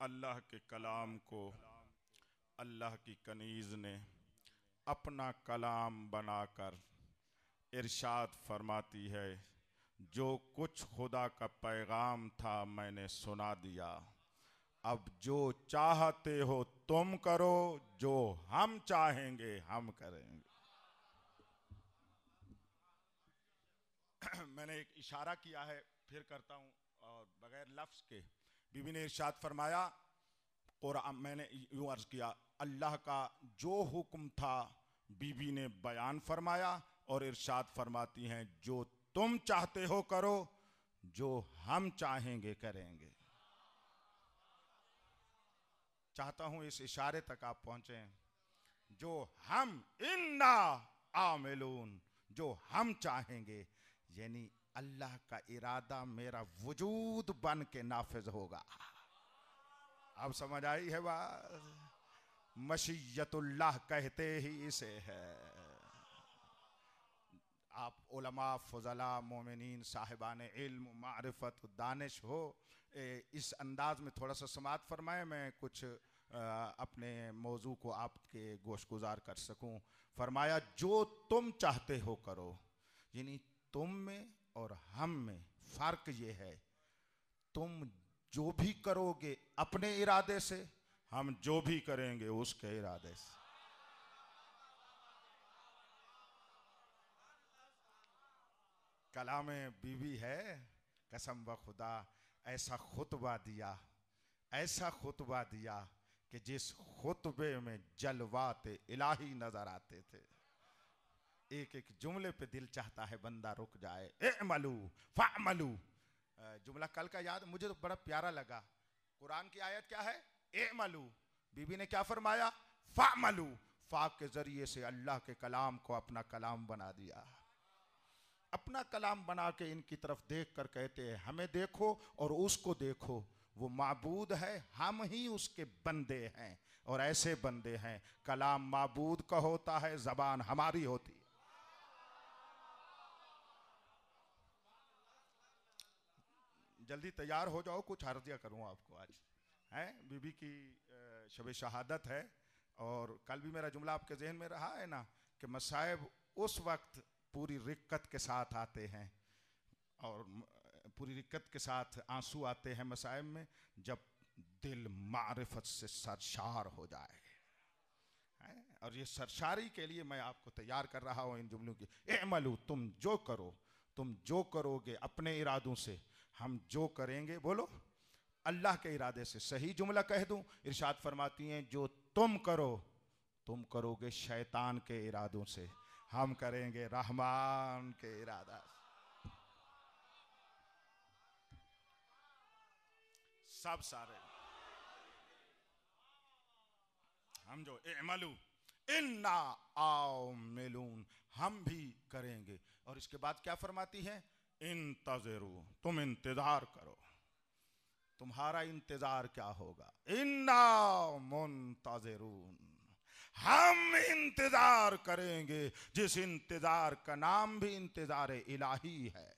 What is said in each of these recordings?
अल्लाह के कलाम को अल्लाह की कनीज़ ने अपना कलाम बनाकर इरशाद फरमाती है, जो कुछ खुदा का पैगाम था मैंने सुना दिया, अब जो चाहते हो तुम करो, जो हम चाहेंगे हम करेंगे। मैंने एक इशारा किया है, फिर करता हूँ और बगैर लफ्ज़ के। बीबी ने इरशाद फरमाया, कुरान मैंने यूँ अर्ज़ किया, अल्लाह का जो हुक्म था बीबी ने बयान फरमाया और इरशाद फरमाती हैं, जो तुम चाहते हो करो, जो हम चाहेंगे करेंगे। चाहता हूं इस इशारे तक आप पहुंचे, जो हम इन्ना आमिलून, जो हम चाहेंगे, यानी अल्लाह का इरादा मेरा वजूद बन के नाफिज होगा। अब समझ आई है बात? मशीयतुल्लाह कहते ही इसे है। आप उलमा, फजला, मोमिनीन, साहिबान इल्म, मारिफत, दानिश हो, इस अंदाज में थोड़ा सा समात फरमाएं, मैं कुछ अपने मौजू को आपके गोशगुजार कर सकूं। फरमाया, जो तुम चाहते हो करो, यानी तुम में और हम में फ़र्क ये है, तुम जो भी करोगे अपने इरादे से, हम जो भी करेंगे उसके इरादे से। कलाम बीवी है, कसम ब खुदा ऐसा खुतबा दिया, ऐसा खुतबा दिया कि जिस खुतबे में जलवात इलाही नजर आते थे। एक एक जुमले पे दिल चाहता है बंदा रुक जाए। इअमलू फअमलू, जुमला कल का याद मुझे तो बड़ा प्यारा लगा। कुरान की आयत क्या है? इअमलू। बीबी ने क्या फरमाया? फअमलू। फा के जरिए से अल्लाह के कलाम को अपना कलाम बना दिया। अपना कलाम बना के इनकी तरफ देख कर कहते हैं, हमें देखो और उसको देखो, वो माबूद है, हम ही उसके बंदे हैं, और ऐसे बंदे हैं। कलाम माबूद का होता है, जबान हमारी होती है। जल्दी तैयार हो जाओ, कुछ अर्ज़िया करूँ आपको आज। हैं, बीबी की शब शहादत है, और कल भी मेरा जुमला आपके जहन में रहा है ना कि मसाइब उस वक्त पूरी रिक्कत के साथ आते हैं, और पूरी रिक्कत के साथ आंसू आते हैं मसाइब में, जब दिल मारिफत से सरशार हो जाए। और ये सरशारी के लिए मैं आपको तैयार कर रहा हूँ इन जुमलों की। इअमलू, तुम जो करो, तुम जो करोगे अपने इरादों से, हम जो करेंगे, बोलो अल्लाह के इरादे से। सही जुमला कह दूं, इरशाद फरमाती हैं, जो तुम करो, तुम करोगे शैतान के इरादों से, हम करेंगे रहमान के इरादा से। सब सारे हम जो इअमलू इन्ना आमिलून, हम भी करेंगे। और इसके बाद क्या फरमाती है? इंतज़िरू, तुम इंतजार करो। तुम्हारा इंतजार क्या होगा? इन्ना मुंतज़िरून, हम इंतजार करेंगे, जिस इंतजार का नाम भी इंतजार इलाही है।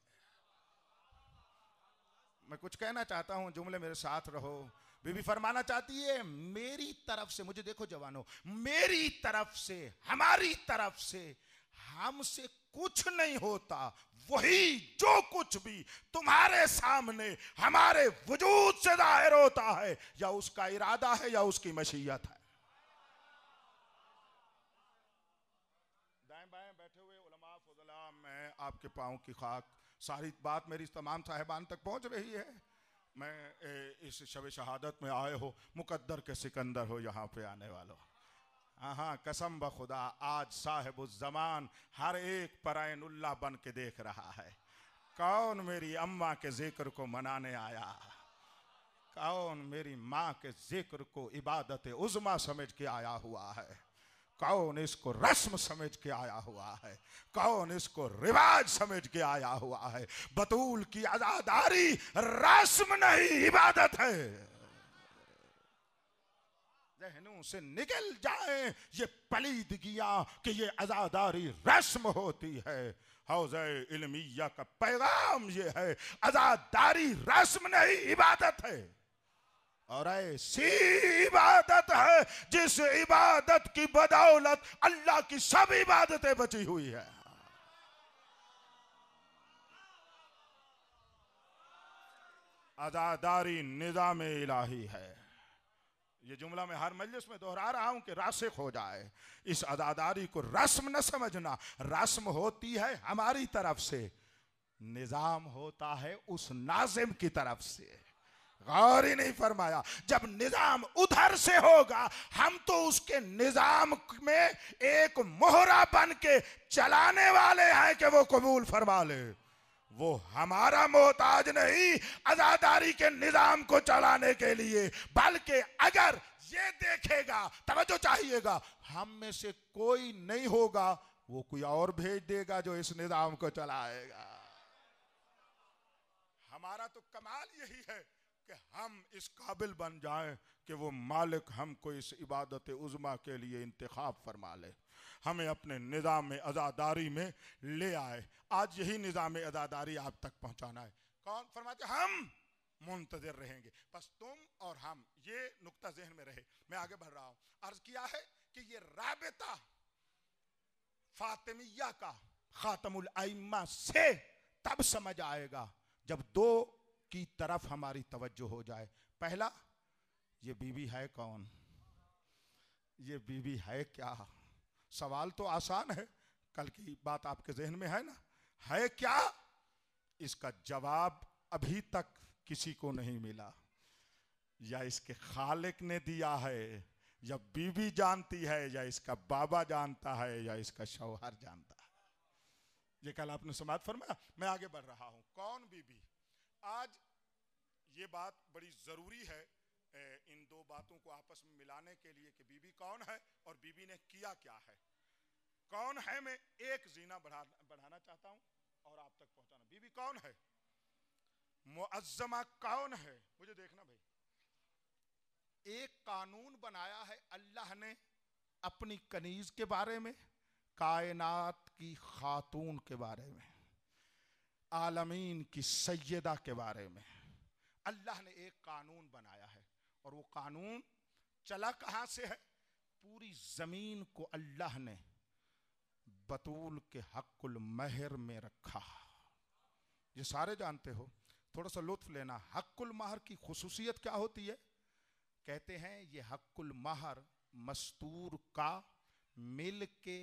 मैं कुछ कहना चाहता हूं, जुमले मेरे साथ रहो। बीबी फरमाना चाहती है, मेरी तरफ से, मुझे देखो जवानों, मेरी तरफ से, हमारी तरफ से, हमसे कुछ नहीं होता, वही जो कुछ भी तुम्हारे सामने हमारे वजूद से जाहिर होता है, या उसका इरादा है या उसकी मशीयत है। दाएं बाएं बैठे हुए उलमा फुज़ला, मैं आपके पाँव की खाक, सारी बात मेरी तमाम साहिबान तक पहुंच रही है। मैं इस शब शहादत में आए हो, मुकद्दर के सिकंदर हो, यहाँ पे आने वालों, हाँ, कसम ब खुदा, आज साहिबुज़्ज़मान हर एक पर ऐनुल्लाह बन के देख रहा है। कौन मेरी अम्मा के जिक्र को मनाने आया, कौन मेरी माँ के जिक्र को इबादत उज़्मा समझ के आया हुआ है, कौन इसको रस्म समझ के आया हुआ है, कौन इसको रिवाज समझ के आया हुआ है। बतूल की आज़ादारी रस्म नहीं, इबादत है। ज़हनों से निकल जाए ये पलीदगियां कि ये आज़ादारी रस्म होती है। हौज़े इल्मिया का पैगाम ये है, आज़ादारी रस्म नहीं, इबादत है। और ऐसी इबादत है जिस इबादत की बदौलत अल्लाह की सब इबादतें बची हुई है। अज़ादारी निज़ाम इलाही है। ये जुमला मैं हर मजलिस में दोहरा रहा हूं कि रासिख हो जाए। इस अज़ादारी को रस्म न समझना। रस्म होती है हमारी तरफ से, निजाम होता है उस नाजिम की तरफ से। गौर ही नहीं फरमाया। जब निजाम उधर से होगा हम तो उसके निजाम में एक मोहरा बन के चलाने वाले हैं कि वो कबूल फरमा ले। वो हमारा मोहताज नहीं अज़ादारी के निजाम को चलाने के लिए, बल्कि अगर ये देखेगा, तवज्जो चाहिएगा, हम में से कोई नहीं होगा, वो कोई और भेज देगा जो इस निजाम को चलाएगा। हमारा तो कमाल यही है कि हम इस काबिल बन जाएं कि वो मालिक हमको इस इबादत उज़्मा के लिए इंतखाब फरमा ले, हमें अपने निज़ाम में अज़ादारी में ले आए। आज यही निज़ाम अज़ादारी आप तक पहुंचाना है। कौन फरमाते? हम मुंतज़िर रहेंगे, बस तुम और हम। ये नुक्ता ज़हन में रहे। मैं आगे बढ़ रहा हूं। अर्ज किया है कि ये राबिता फातिमिया का खातमुल आइम्मा से तब समझ आएगा जब दो की तरफ हमारी तवज्जो हो जाए। पहला, ये बीवी है कौन? ये बीवी है क्या? सवाल तो आसान है, कल की बात आपके जहन में है ना, है क्या? इसका जवाब अभी तक किसी को नहीं मिला। या इसके खालिक ने दिया है, या बीवी जानती है, या इसका बाबा जानता है, या इसका शौहर जानता है। ये कल आपने समाप्त फरमाया। मैं आगे बढ़ रहा हूं। कौन बीवी? आज ये बात बड़ी जरूरी है इन दो बातों को आपस में मिलाने के लिए कि बीवी कौन है और बीवी ने किया क्या है। कौन है, मैं एक जीना बढ़ाना चाहता हूं और आप तक पहुंचाना। बीवी कौन है? मुअज्जमा कौन है? मुझे देखना भाई। एक कानून बनाया है अल्लाह ने अपनी कनीज के बारे में, कायनात की खातून के बारे में, आलमीन की सैयदा के बारे में। अल्लाह ने एक कानून बनाया है और वो कानून चला कहां से है? पूरी जमीन को अल्लाह ने बतूल के हक्कुल महर में रखा। ये सारे जानते हो, थोड़ा सा लुत्फ लेना। हक्कुल महर की खुसूसियत क्या होती है? कहते हैं ये हक्कुल महर मस्तूर का मिल के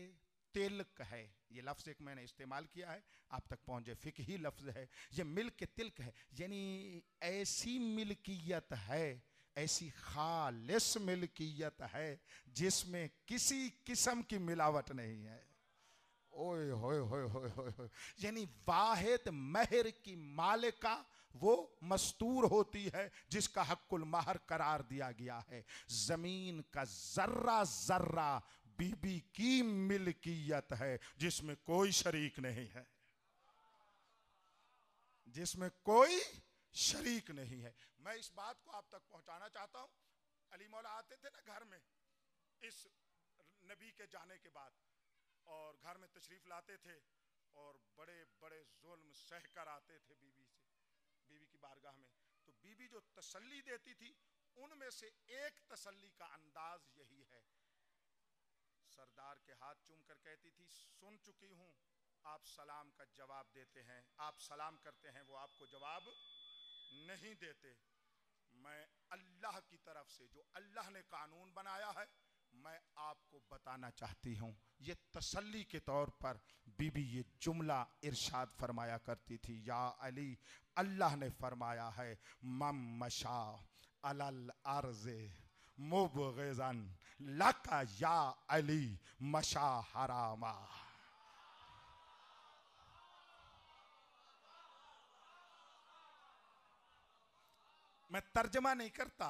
तिल्क है। ये लफ्ज़ एक मैंने इस्तेमाल किया है, आप तक पहुंचे, फिकही लफ्ज़ है। ये मिल के तिल्क है, यानी ऐसी मिल्कियत है, ऐसी खालिस मिल्कियत है जिसमें किसी किस्म की मिलावट नहीं है। ओए होए होए होए होए, यानी वाहिद महर की मालिका वो मस्तूर होती है जिसका हक्कुल महर करार दिया गया है। जमीन का जर्रा जर्रा बीबी की मिल्कियत है, जिसमें कोई शरीक नहीं है, जिसमें कोई शरीक नहीं है। मैं इस बात को आप तक पहुंचाना चाहता हूं। अली मौला आते थे ना घर में इस नबी के जाने के बाद, और घर में तशरीफ लाते थे और बड़े बड़े जुल्म सहकर आते थे बीवी की बारगाह में। तो बीवी जो तसल्ली देती थी, उनमें से एक तसल्ली का अंदाज यही है। सरदार के हाथ चूम कर कहती थी, सुन चुकी हूं आप सलाम का जवाब देते हैं, आप सलाम करते हैं, वो आपको जवाब नहीं देते। मैं अल्लाह की तरफ से जो अल्लाह ने कानून बनाया है मैं आपको बताना चाहती हूँ। ये तसल्ली के तौर पर बीबी ये जुमला इरशाद फरमाया करती थी, या अली, अल्लाह ने फरमाया है, मम मशा अलल अर्ज़े मुबग़िज़न लका या अली मशा हरामा। मैं तर्जमा नहीं करता,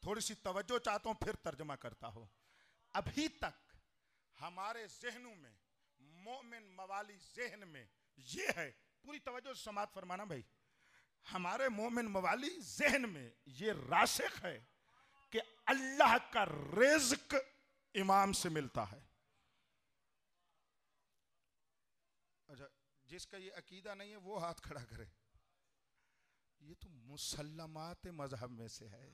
थोड़ी सी तवज्जो चाहता हूं, फिर तर्जमा करता हूं। अभी तक हमारे जहनों में, मोमिन मवाली जहन में ये है, पूरी तवज्जो से समात फरमाना भाई, हमारे मोमिन मवाली जहन में ये रासिख है कि अल्लाह का रिज़्क इमाम से मिलता है। अच्छा, जिसका ये अकीदा नहीं है वो हाथ खड़ा करे। ये तो मुसल्लमात मजहब में से है।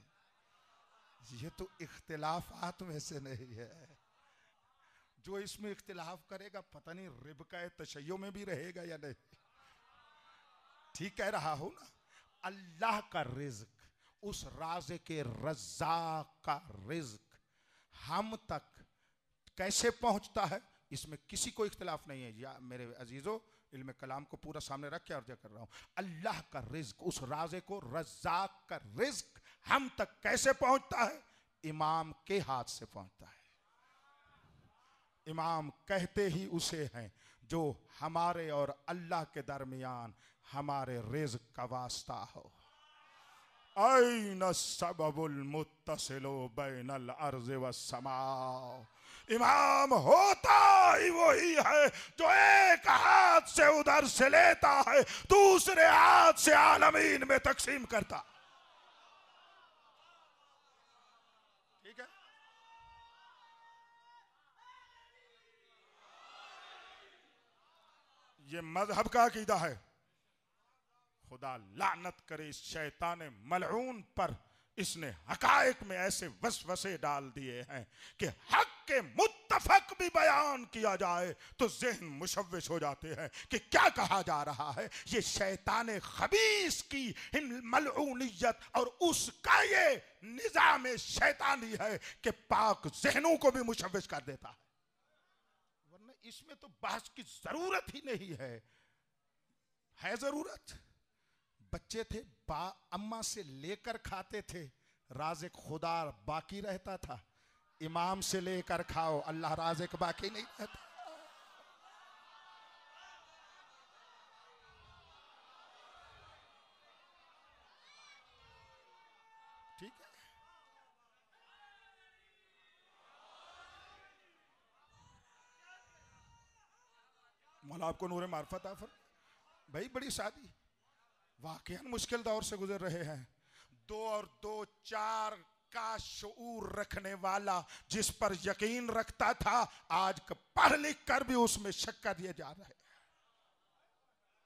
ये तो इख्तिलाफात में से नहीं है। जो इसमें इख्तिलाफ करेगा पता नहीं रिबका तशय्यो में भी रहेगा या नहीं। ठीक कह रहा हूं ना। अल्लाह का रिज्क, उस राज़े के रज़्ज़ाक़ का रिज्क हम तक कैसे पहुंचता है, इसमें किसी को इख्तिलाफ नहीं है। या मेरे अजीजों, इल्म कलाम को पूरा सामने रख के अर्ज़ कर रहा हूं। अल्लाह का रिज्क, उस राज़े को रज़्ज़ाक़ का रिज्क हम तक कैसे पहुंचता है? इमाम के हाथ से पहुंचता है। इमाम कहते ही उसे हैं जो हमारे और अल्लाह के दरमियान हमारे रिज़्क का वास्ता हो। ऐन सबबुल मुत्तसिलो बैनल अर्ज़ वस्समा। इमाम होता ही वही है जो एक हाथ से उधर से लेता है, दूसरे हाथ से आलमीन में तकसीम करता। ठीक है। ये मजहब का अकीदा है। खुदा लानत करे इस शैतान मलऊन पर, इसने हकायक में ऐसे वसवसे डाल दिए हैं कि हक के मुत्तफक भी बयान किया जाए तो ज़हन मुशव्विश हो जाते हैं कि क्या कहा जा रहा है। ये शैतान खबीस की मलऊनियत और उसका ये निज़ाम शैतानी है कि पाक ज़हनों को भी मुशव्विश कर देता है। वरना इसमें तो बहस की जरूरत ही नहीं है। जरूरत? बच्चे थे, अम्मा से लेकर खाते थे, राज़िक खुदा बाकी रहता था। इमाम से लेकर खाओ, अल्लाह राज़िक बाकी नहीं रहता। ठीक है। मौला आपको नूर मार्फत आफर। भाई बड़ी शादी वाकई मुश्किल दौर से गुजर रहे हैं। 2 और 2 4 का शऊर रखने वाला, जिस पर यकीन रखता था, आज पढ़ लिख कर भी उसमें शक कर दिया जा रहा है।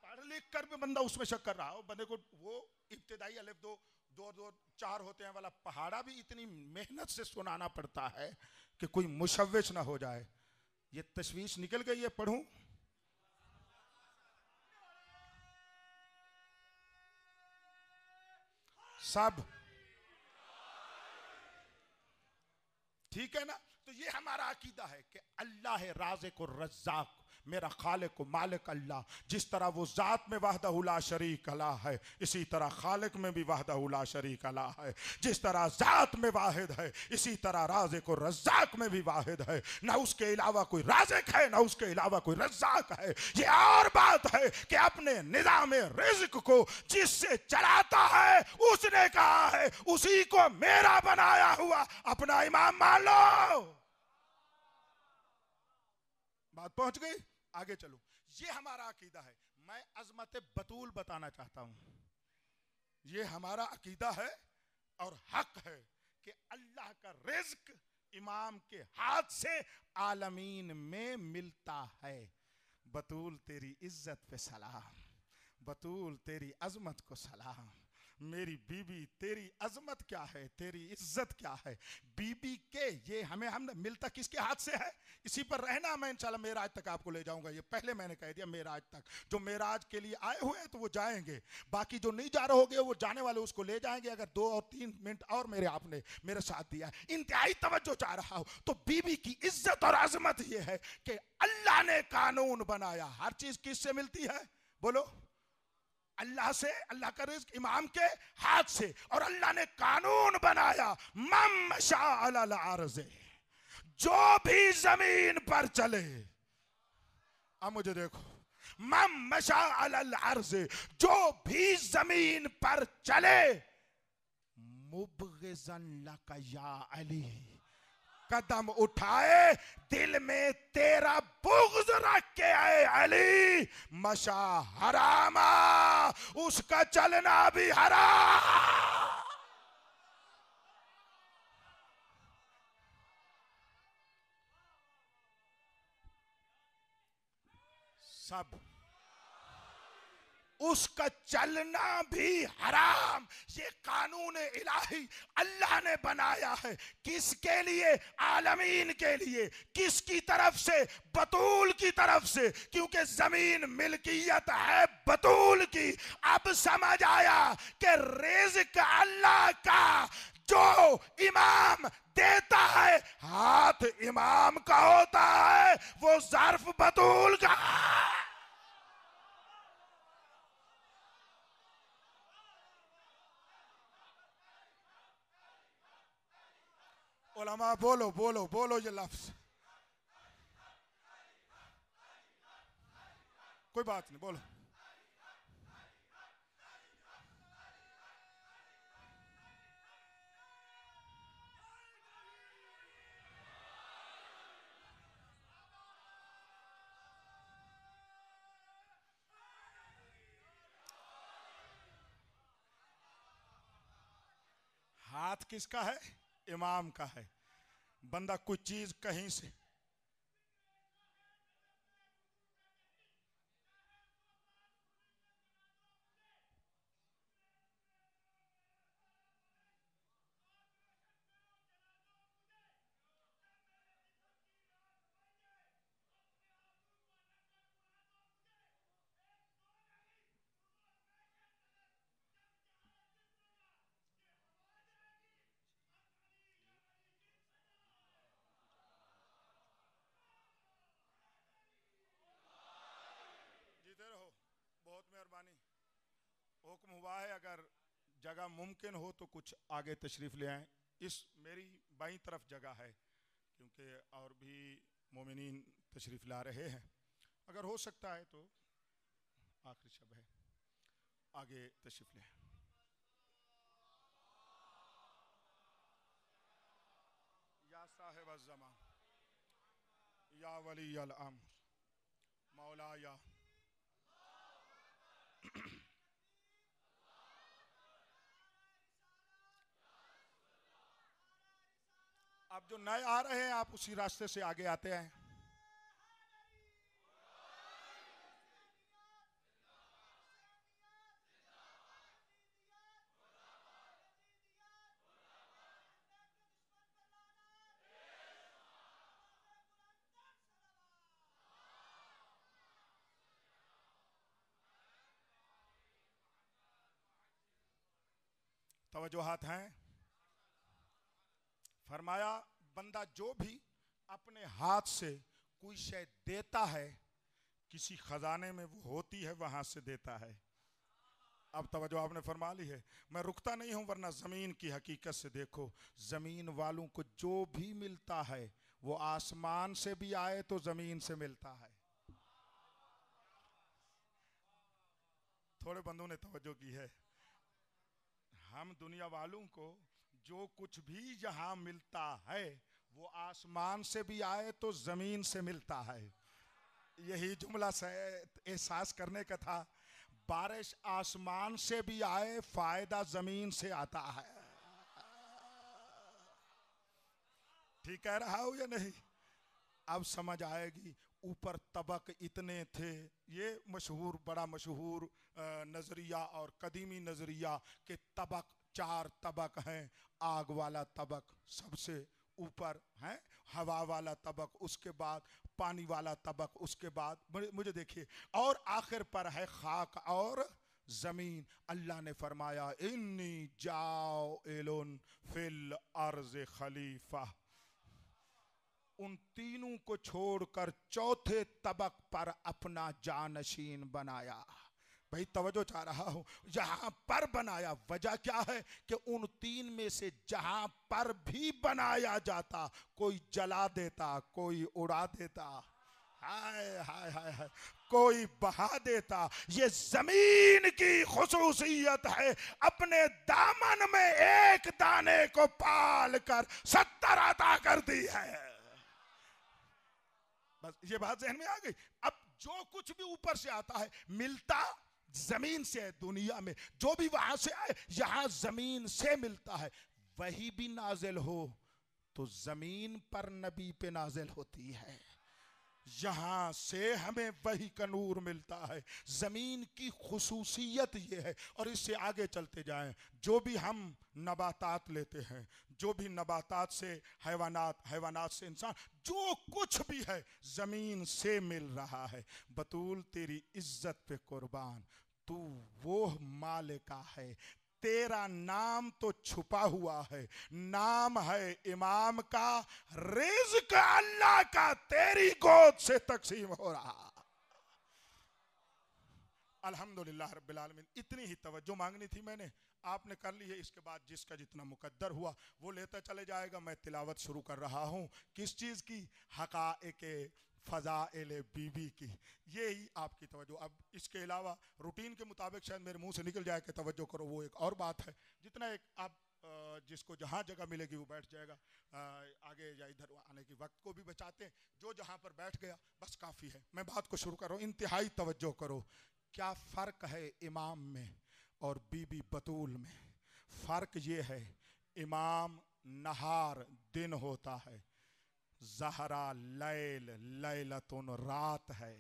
पढ़ लिख कर भी बंदा उसमें शक कर रहा हो। बंदे को वो इब्तिदाई अलिफ 2 2 2 4 होते हैं वाला पहाड़ा भी इतनी मेहनत से सुनाना पड़ता है कि कोई मुशव्विश ना हो जाए। ये तशवीश निकल गई है। पढ़ूं? सब ठीक है ना। तो ये हमारा अकीदा है कि अल्लाह है राज़िक और रज़्ज़ाक़, मेरा खालिक मालिक अल्लाह। जिस तरह वो ज़ात में वहदहु ला शरीक ला है, इसी तरह खालिक में भी वहदहु ला शरीक ला है। जिस तरह ज़ात में वाहिद है, इसी तरह राज़िक और रज़्ज़ाक़ में भी वाहिद है। ना उसके अलावा कोई राज़िक है, ना उसके अलावा कोई रज़्ज़ाक़ है। ये और बात है कि अपने निज़ाम रिज़्क को जिससे चलाता है, उसने कहा है उसी को मेरा बनाया हुआ अपना इमाम मान लो। बात पहुंच गई? आगे चलो। ये हमारा अकीदा है। मैं अजमत बतूल बताना चाहता हूं। ये हमारा अकीदा है और हक है कि अल्लाह का रिज़्क इमाम के हाथ से आलमीन में मिलता है। बतूल तेरी इज्जत पे सलाम, बतूल तेरी अजमत को सलाम। मेरी बीबी, तेरी अजमत क्या है, तेरी इज्जत क्या है। बीबी के ये हम मिलता किसके हाथ से है? इसी पर रहना। मैं इंशाल्लाह मेराज तक आपको ले जाऊंगा। ये पहले मैंने कह दिया, मेराज तक। जो मेराज के लिए आए हुए हैं तो वो जाएंगे, बाकी जो नहीं जा रहे होंगे वो जाने वाले उसको ले जाएंगे। अगर 2 और 3 मिनट और आपने मेरे साथ दिया, इंतहाई तवज्जो चाह रहा हो, तो बीबी की इज्जत और अजमत ये है कि अल्लाह ने कानून बनाया। हर चीज किससे मिलती है? बोलो। अल्लाह से। अल्लाह का रिज़्क इमाम के हाथ से। और अल्लाह ने कानून बनाया, मम शाअ अलल अर्ज़, जो भी जमीन पर चले। अब मुझे देखो, मम शाअ अलल अर्ज़, जो भी जमीन पर चले, मुबग़िज़न लक या अली, कदम उठाए दिल में तेरा बुग़्ज़ रख के आए अली, मशा हरामा, उसका चलना भी हराम। सब उसका चलना भी हराम। ये कानून इलाही अल्लाह ने बनाया है। किसके लिए? आलमीन के लिए। किसकी तरफ से? बतूल की तरफ से, क्योंकि जमीन मिल्कियत है बतूल की। अब समझ आया कि रिज़्क अल्लाह का, जो इमाम देता है, हाथ इमाम का होता है, वो ज़र्फ बतूल का। उलमा बोलो बोलो बोलो ये लफ्ज। कोई बात नहीं, बोलो। हाथ किसका है? इमाम का है। बंदा कुछ चीज कहीं से, जीते रहो। बहुत मेहरबानी। हुक्म हुआ है, अगर जगह मुमकिन हो तो कुछ आगे तशरीफ ले आएं। इस मेरी बाईं तरफ जगह है, क्योंकि और भी मोमिनीन तशरीफ ला रहे हैं। अगर हो सकता है तो आखिरी शब है, आगे तशरीफ ले आएं। या साहिब ज़मा, या वली अल अम्र, मौला या। अब जो नए आ रहे हैं, आप उसी रास्ते से आगे आते हैं। तवज्जोहात हैं। फरमाया, बंदा जो भी अपने हाथ से कोई शय देता है, किसी खजाने में वो होती है, वहां से देता है। अब तवज्जो आपने फरमा ली है। मैं रुकता नहीं हूं, वरना जमीन की हकीकत से देखो। जमीन वालों को जो भी मिलता है, वो आसमान से भी आए तो जमीन से मिलता है। थोड़े बंदों ने तवज्जो की है। हम दुनिया वालों को जो कुछ भी यहाँ मिलता है, वो आसमान से भी आए तो जमीन से मिलता है। यही जुमला से एहसास करने का था। बारिश आसमान से भी आए, फायदा जमीन से आता है। ठीक कह रहा हूं या नहीं? अब समझ आएगी। ऊपर तबक इतने थे। ये मशहूर, बड़ा मशहूर नजरिया और कदीमी नजरिया के तबक, 4 तबक हैं। आग वाला तबक सबसे ऊपर है, हवा वाला तबक उसके बाद, पानी वाला तबक उसके बाद, मुझे देखिए, और आखिर पर है खाक और जमीन। अल्लाह ने फरमाया, इन्नी जाओ एलोन फिल अर्ज खलीफा। उन तीनों को छोड़कर चौथे तबक पर अपना जानशीन बनाया। भाई तवज्जो चाह रहा हूं, जहां पर बनाया, वजह क्या है कि उन 3 में से जहां पर भी बनाया जाता, कोई जला देता, कोई उड़ा देता, हाय हाय हाय हाय, कोई बहा देता। ये जमीन की खुसूसियत है, अपने दामन में एक दाने को पाल कर 70 अता कर दी है। बस ये बात जहन में आ गई। अब जो कुछ भी ऊपर से आता है, मिलता जमीन से है। दुनिया में जो भी वहां से आए, यहां जमीन से मिलता है। वही भी नाजिल हो तो जमीन पर नबी पे नाजिल होती है। यहाँ से हमें वही का नूर मिलता है। ज़मीन की खुसूसियत ये है। और इससे आगे चलते जाएं, जो भी हम नबातात लेते हैं, जो भी नबातात से हैवानात, हैवानात से इंसान, जो कुछ भी है ज़मीन से मिल रहा है। बतूल तेरी इज्जत पे कुर्बान, तू वो मालिका है, तेरा नाम तो छुपा हुआ है, नाम है इमाम का, रिज़्क़ अल्लाह का तेरी गोद से तकसीम हो रहा। अल्हम्दुलिल्लाह रब्बिल आलमीन। इतनी ही तवज्जो मांगनी थी मैंने, आपने कर ली है। इसके बाद जिसका जितना मुकद्दर हुआ वो लेता चले जाएगा। मैं तिलावत शुरू कर रहा हूँ। किस चीज़ की? हक़ाइक़ फ़ज़ाइल बीबी की। ये ही आपकी तवज्जो। अब इसके अलावा रूटीन के मुताबिक शायद मेरे मुंह से निकल जाए कि तवज्जो करो, वो एक और बात है। जितना एक आप जिसको जहाँ जगह मिलेगी वो बैठ जाएगा। आगे या इधर आने की वक्त को भी बचाते हैं। जो जहाँ पर बैठ गया बस काफ़ी है। मैं बात को शुरू कर रहा हूँ, इंतहाई तवज्जो करो। क्या फ़र्क है इमाम में और बीबी बतूल में? फ़र्क ये है, इमाम नहार दिन होता है, ज़हरा लैल, लैलतुन रात है।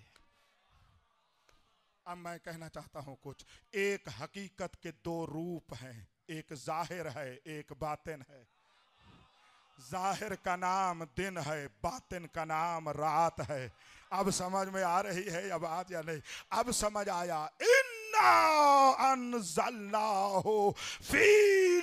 अब मैं कहना चाहता हूँ कुछ। एक हकीकत के दो रूप हैं, एक जाहिर है, एक बातिन है। जाहिर का नाम दिन है, बातिन का नाम रात है। अब समझ में आ रही है अब बात या नहीं? अब समझ आया। इन्ना अनज़लनाहु फी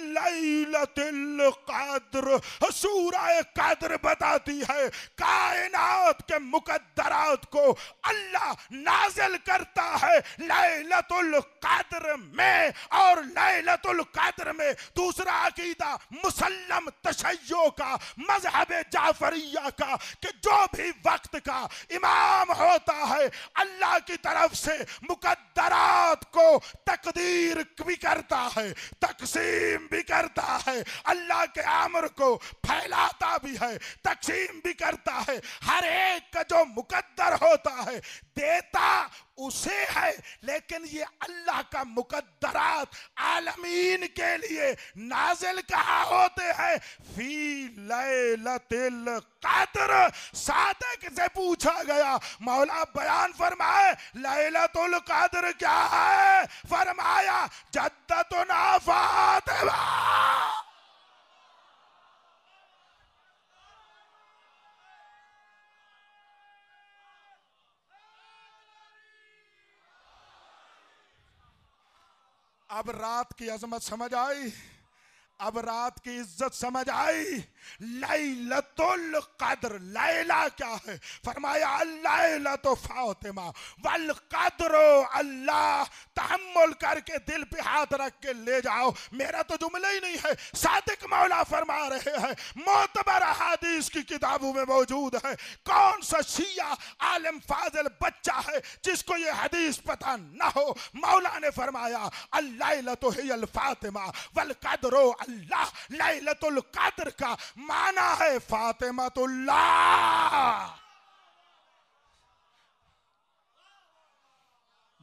लैलतिल क़द्र। सूरह क़द्र बताती है कायनात के मुकद्दरात को अल्लाह नाज़िल करता है लैलतुल क़द्र में। और लैलतुल क़द्र में दूसरा अकीदा मुसल्लम तशय्यो का, मज़हब जाफरिया का, कि जो भी वक्त का इमाम होता है अल्लाह की तरफ से मुकद्दरात को तकदीर भी करता है, तकसीम भी करता है, अल्लाह के अमर को फैलाता भी है, तकसीम भी करता है। हर एक का जो मुकद्दर होता है देता उसे है, लेकिन ये अल्लाह का मुकद्दरात आलमीन के लिए नाजिल कहाँ होते हैं? फी लैलतिल क़द्र। सादिक से पूछा गया, मौला बयान फरमाए लैलतुल क़द्र क्या है? फरमाया जद्दतुना फातिमा। अब रात की अजमत समझ आई, अब रात की इज्जत समझ आई। लैलतुल क़द्र, लैला क्या है? फरमाया लैलतु फातिमा वल क़द्र। अल्लाह तहम्मुल करके दिल पे हाथ रख के ले जाओ, मेरा तो जुमला ही नहीं है, सादिक मौला फरमा रहे हैं, मोतबर हदीस की किताबों में मौजूद है। कौन सा शिया आलिम फाजिल बच्चा है जिसको ये हदीस पता ना हो? मौला ने फरमाया अल्लैलतु हियल फातिमा वल क़द्र अल्लाह। लैलतुल क़द्र का माना है फातिमातुल्लाह।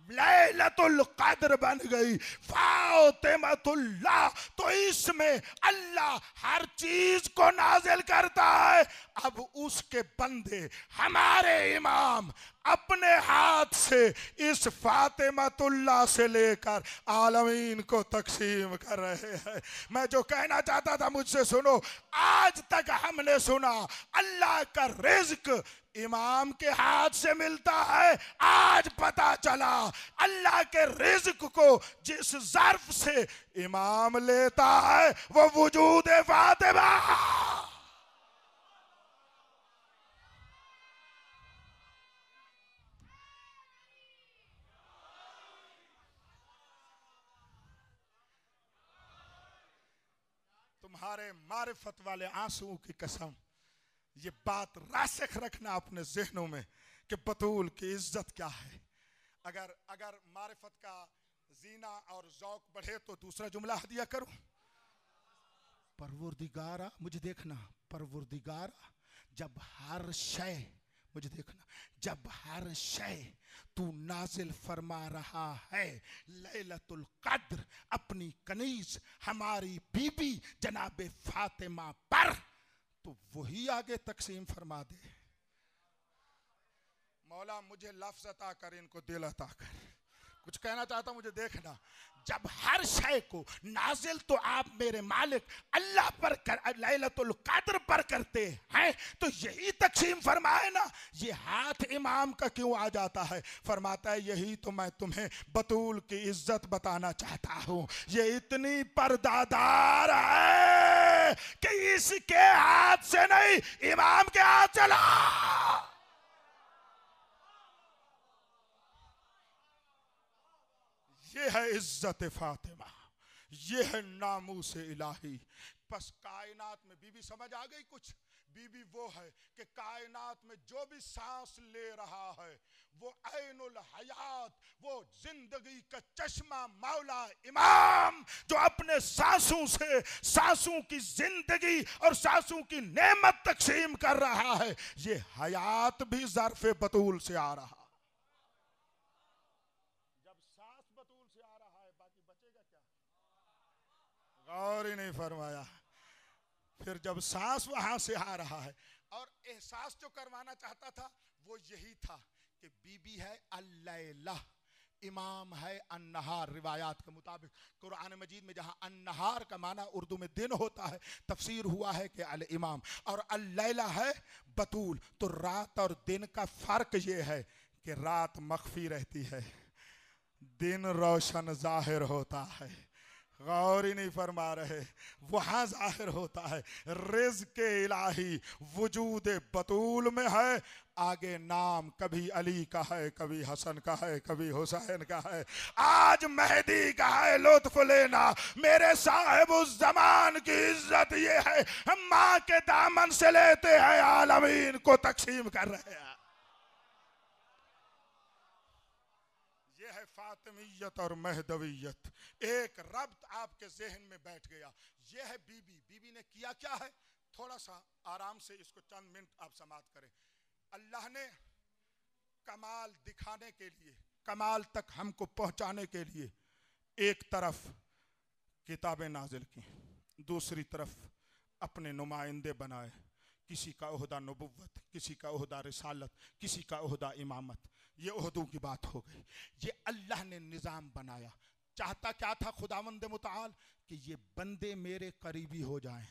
लैलतुल क़द्र बन गई फातिमातुल्लाह। तो इसमें अल्लाह हर चीज को नाजिल करता है। अब उसके बंदे हमारे इमाम अपने हाथ से इस फातिमातुल्लाह से लेकर आलमीन को तकसीम कर रहे हैं। मैं जो कहना चाहता था मुझसे सुनो। आज तक हमने सुना अल्लाह का रिज़्क़ इमाम के हाथ से मिलता है। आज पता चला अल्लाह के रिज़्क़ को जिस ज़र्फ से इमाम लेता है वो वजूद फातिमा। तुम्हारे मारिफत वाले आंसुओं की कसम, ये बात रासिख रखना अपने ज़हनों में कि बतूल की इज्जत क्या है। अगर अगर मारिफत का जीना और ज़ौक़ बढ़े तो दूसरा जुमला हदिया करूं। परवरदिगारा, मुझे देखना, परवरदिगारा जब हर शय, मुझे देखना, जब हर शय तू नाजिल फरमा रहा है लैलतुल क़द्र अपनी कनीज़ हमारी बीबी जनाबे फातिमा पर, तो वही आगे तकसीम फरमा दे। मौला मुझे लफ्ज अता कर, इनको दिल अता कर। कुछ कहना चाहता हूं, मुझे देखना। जब हर शय को नाजिल तो आप मेरे मालिक अल्लाह पर लैलतुल कद्र पर करते हैं, तो यही तकसीम फरमाए ना, ये हाथ इमाम का क्यों आ जाता है? फरमाता है यही तो मैं तुम्हें बतूल की इज्जत बताना चाहता हूं। ये इतनी पर्दादार है कि इसके हाथ से नहीं, इमाम के हाथ चला। ये है इज्जत फातिमा, ये है नामूस इलाही। बस कायनात में बीबी समझ आ गई कुछ? बीबी वो है कि कायनात में जो भी सांस ले रहा है वो ऐनुल हयात, वो जिंदगी का चश्मा मौला इमाम, जो अपने सांसों से सांसों की जिंदगी और सांसों की नेमत तकसीम कर रहा है। ये हयात भी ज़र्फ़े बतूल से आ रहा। और ही नहीं फरमाया। फिर जब सांस वहां से आ रहा है और एहसास जो करवाना चाहता था वो यही था कि बीबी है अल्लैला, इमाम है अन्नहार। रिवायात के मुताबिक कुरान मजीद में जहां अन्नहार का माना उर्दू में दिन होता है, तफसीर हुआ है कि अल इमाम, और अल्लैला है बतूल। तो रात और दिन का फर्क ये है कि रात मख्फी रहती है, दिन रोशन जाहिर होता है। गौर ही नहीं फरमा रहे। वहां जाहिर होता है रिज़्क़ इलाही वजूद बतूल में है। आगे नाम कभी अली का है, कभी हसन का है, कभी हुसैन का है, आज मेहदी का है। लुत्फ लेना मेरे साहिब उस जमान की इज्जत ये है, हम माँ के दामन से लेते हैं, आलमीन को तकसीम कर रहे हैं। फातिमियत और महदवियत, एक रब्त आपके जहन में बैठ गया। यह है बीबी। बीबी ने किया क्या है? थोड़ा सा आराम से इसको चंद मिनट आप समाप्त करें। अल्लाह ने कमाल दिखाने के लिए, कमाल तक हमको पहुंचाने के लिए, एक तरफ किताबें नाजिल की, दूसरी तरफ अपने नुमाइंदे बनाए। किसी का ओहदा नबुव्वत, किसी का ओहदा रिसालत, किसी का ओहदा इमामत। ये ओहदों की बात हो गई। ये अल्लाह ने निज़ाम बनाया। चाहता क्या था खुदावंद मुताल? कि ये बंदे मेरे करीबी हो जाएं।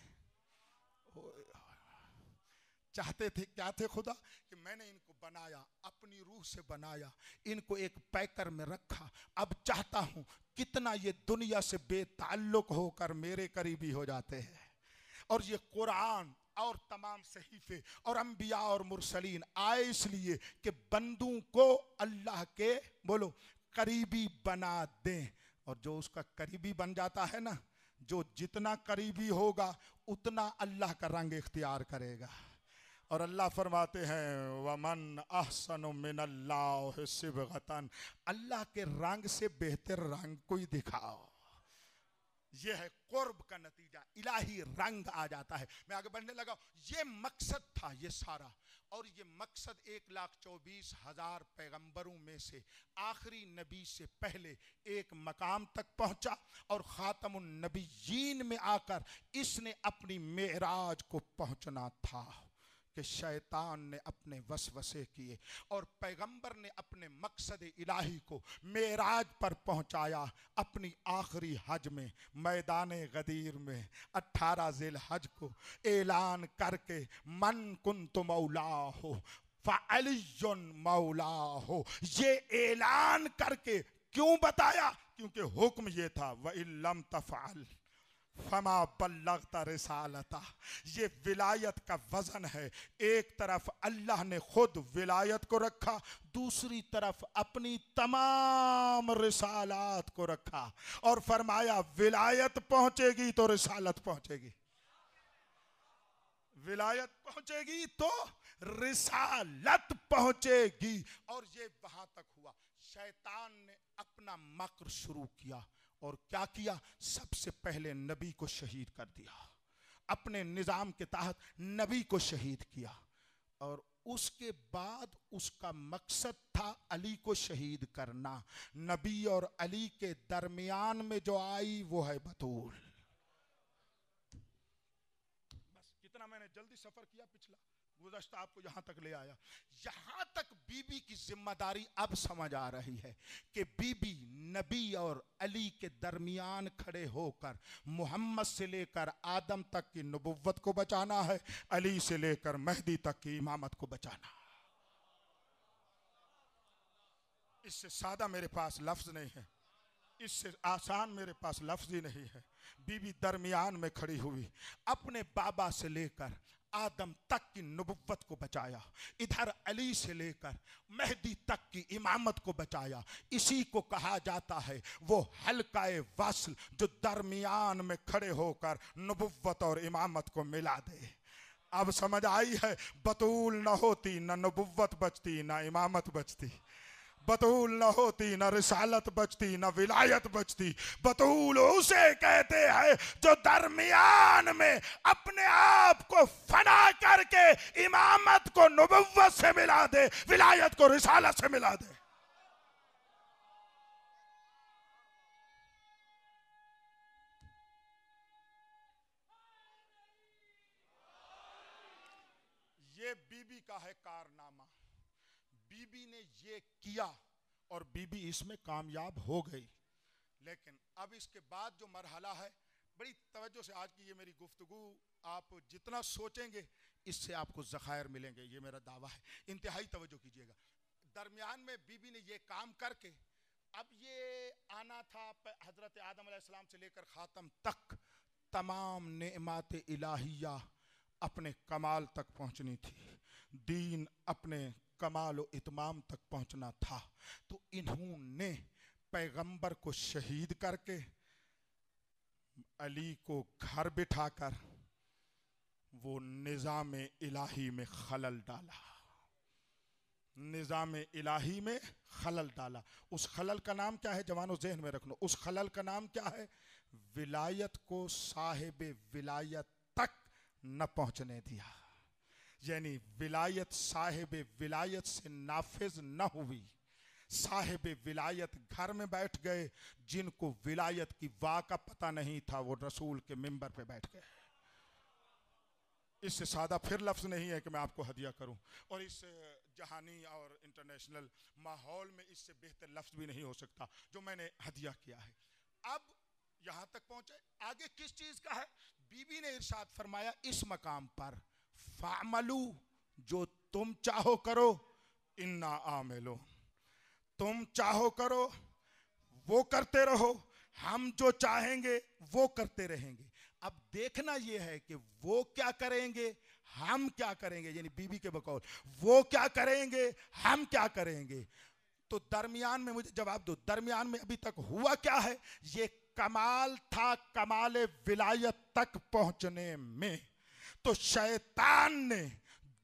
चाहते थे क्या थे खुदा? कि मैंने इनको बनाया, अपनी रूह से बनाया, इनको एक पैकर में रखा। अब चाहता हूं कितना ये दुनिया से बेताल्लुक होकर मेरे करीबी हो जाते हैं। और ये कुरान और तमाम सहीफे और अंबिया और मुरसलीन आए इसलिए कि बंदों को अल्लाह के बोलो करीबी बना दें। और जो उसका करीबी बन जाता है ना, जो जितना करीबी होगा उतना अल्लाह का रंग इख्तियार करेगा। और अल्लाह फरमाते हैं वमन अहसनु मिनल्लाहि सिबगतन, अल्लाह के रंग से बेहतर रंग कोई दिखाओ। ये है कुर्ब का नतीजा, इलाही रंग आ जाता है। मैं आगे बढ़ने लगा। ये मकसद था ये सारा, और ये मकसद 1,24,000 पैगंबरों में से आखिरी नबी से पहले एक मकाम तक पहुंचा, और खातमुन नबीयीन में आकर इसने अपनी मेराज को पहुंचना था कि शैतान ने अपने वसवसे किए और पैगंबर ने अपने मकसद इलाही को मेराज पर पहुंचाया। अपनी आखिरी हज में मैदान गदीर में 18 ज़िल हज को ऐलान करके मन कुन्तु मौला हो फ़अलियुन मौला हो, ये ऐलान करके क्यों बताया? क्योंकि हुक्म ये था व इल्लम तफ़अल फमा बल्लगता रिसालता। ये विलायत का वजन है। एक तरफ अल्लाह ने खुद विलायत को रखा, दूसरी तरफ अपनी तमाम रिसालात को रखा, और फरमाया विलायत पहुंचेगी तो रिसालत पहुंचेगी, विलायत पहुंचेगी तो रिसालत पहुंचेगी। और ये वहां तक हुआ। शैतान ने अपना मक्र शुरू किया, और क्या किया? सबसे पहले नबी को शहीद कर दिया। अपने निज़ाम के तहत नबी को शहीद किया, और उसके बाद उसका मकसद था अली को शहीद करना। नबी और अली के दरमियान में जो आई वो है बतूल। बस कितना मैंने जल्दी सफर किया पिछला गुज़श्ता आपको यहाँ तक ले आया। यहाँ तक बीबी की जिम्मेदारी अब समझ आ रही है कि बीबी नबी और अली के दरमियान खड़े होकर मोहम्मद से लेकर आदम तक की नबुव्वत को बचाना है, अली से लेकर मेहदी तक की इमामत को बचाना। इससे सादा मेरे पास लफ्ज नहीं है, इससे आसान मेरे पास लफ्ज ही नहीं है। बीबी दरमियान में खड़ी हुई अपने बाबा से लेकर आदम तक की नबुव्वत को बचाया, इधर अली से लेकर मेहदी तक की इमामत को बचाया। इसी को कहा जाता है वो हल्काए वस्ल जो दरमियान में खड़े होकर नबुव्वत और इमामत को मिला दे। अब समझ आई है, बतूल न होती न नबुव्वत बचती न इमामत बचती, बतूल न होती न रिसालत बचती न विलायत बचती। बतूल उसे कहते हैं जो दरमियान में अपने आप को फना करके इमामत को नबुव्वत से मिला दे, विलायत को रिसालत से मिला दे। ये बीबी का है कारनामा, बीबी ने ये किया और बीबी इसमें कामयाब हो गई। लेकिन अब इसके बाद जो मरहला है, बड़ी तवज्जो से आज की ये मेरी गुफ्तगू आप जितना सोचेंगे इससे आपको ज़खायर मिलेंगे, ये मेरा दावा है। इंतहाई तवज्जो कीजिएगा। दरमियान में बीबी ने ये काम करके अब ये आना था हज़रत आदम अलैहिस्सलाम से लेकर ख़ातम तक तमाम नेमत इलाहिया अपने कमाल तक पहुँचनी थी, दीन अपने कमाल व इतमाम तक पहुंचना था। तो इन्होंने पैगंबर को शहीद करके अली को घर बिठाकर वो निज़ाम इलाही में खलल डाला, निज़ाम इलाही में खलल डाला। उस खलल का नाम क्या है जवानों, ज़हन में रखना, उस खलल का नाम क्या है? विलायत को साहिब विलायत तक न पहुंचने दिया। यानी विलायत साहिब विलायत से नाफिज न हुई। साहिब विलायत घर में बैठ गए, जिनको विलायत की वाह का पता नहीं था वो रसूल के मिंबर पे बैठ गए। इससे सादा फिर लफ्ज़ नहीं है कि मैं आपको हदिया करूं, और इस जहानी और इंटरनेशनल माहौल में इससे बेहतर लफ्ज़ भी नहीं हो सकता जो मैंने हदिया किया है। अब यहाँ तक पहुँचे, आगे किस चीज़ का है? बीबी ने इरशाद फरमाया इस मकाम पर, फामलू, जो तुम चाहो करो, इन्ना आमिलो, तुम चाहो करो वो करते रहो, हम जो चाहेंगे वो करते रहेंगे। अब देखना यह है कि वो क्या करेंगे हम क्या करेंगे, यानी बीबी के बकौल वो क्या करेंगे हम क्या करेंगे। तो दरमियान में मुझे जवाब दो, दरमियान में अभी तक हुआ क्या है? ये कमाल था कमाल विलायत तक पहुंचने में। तो शैतान ने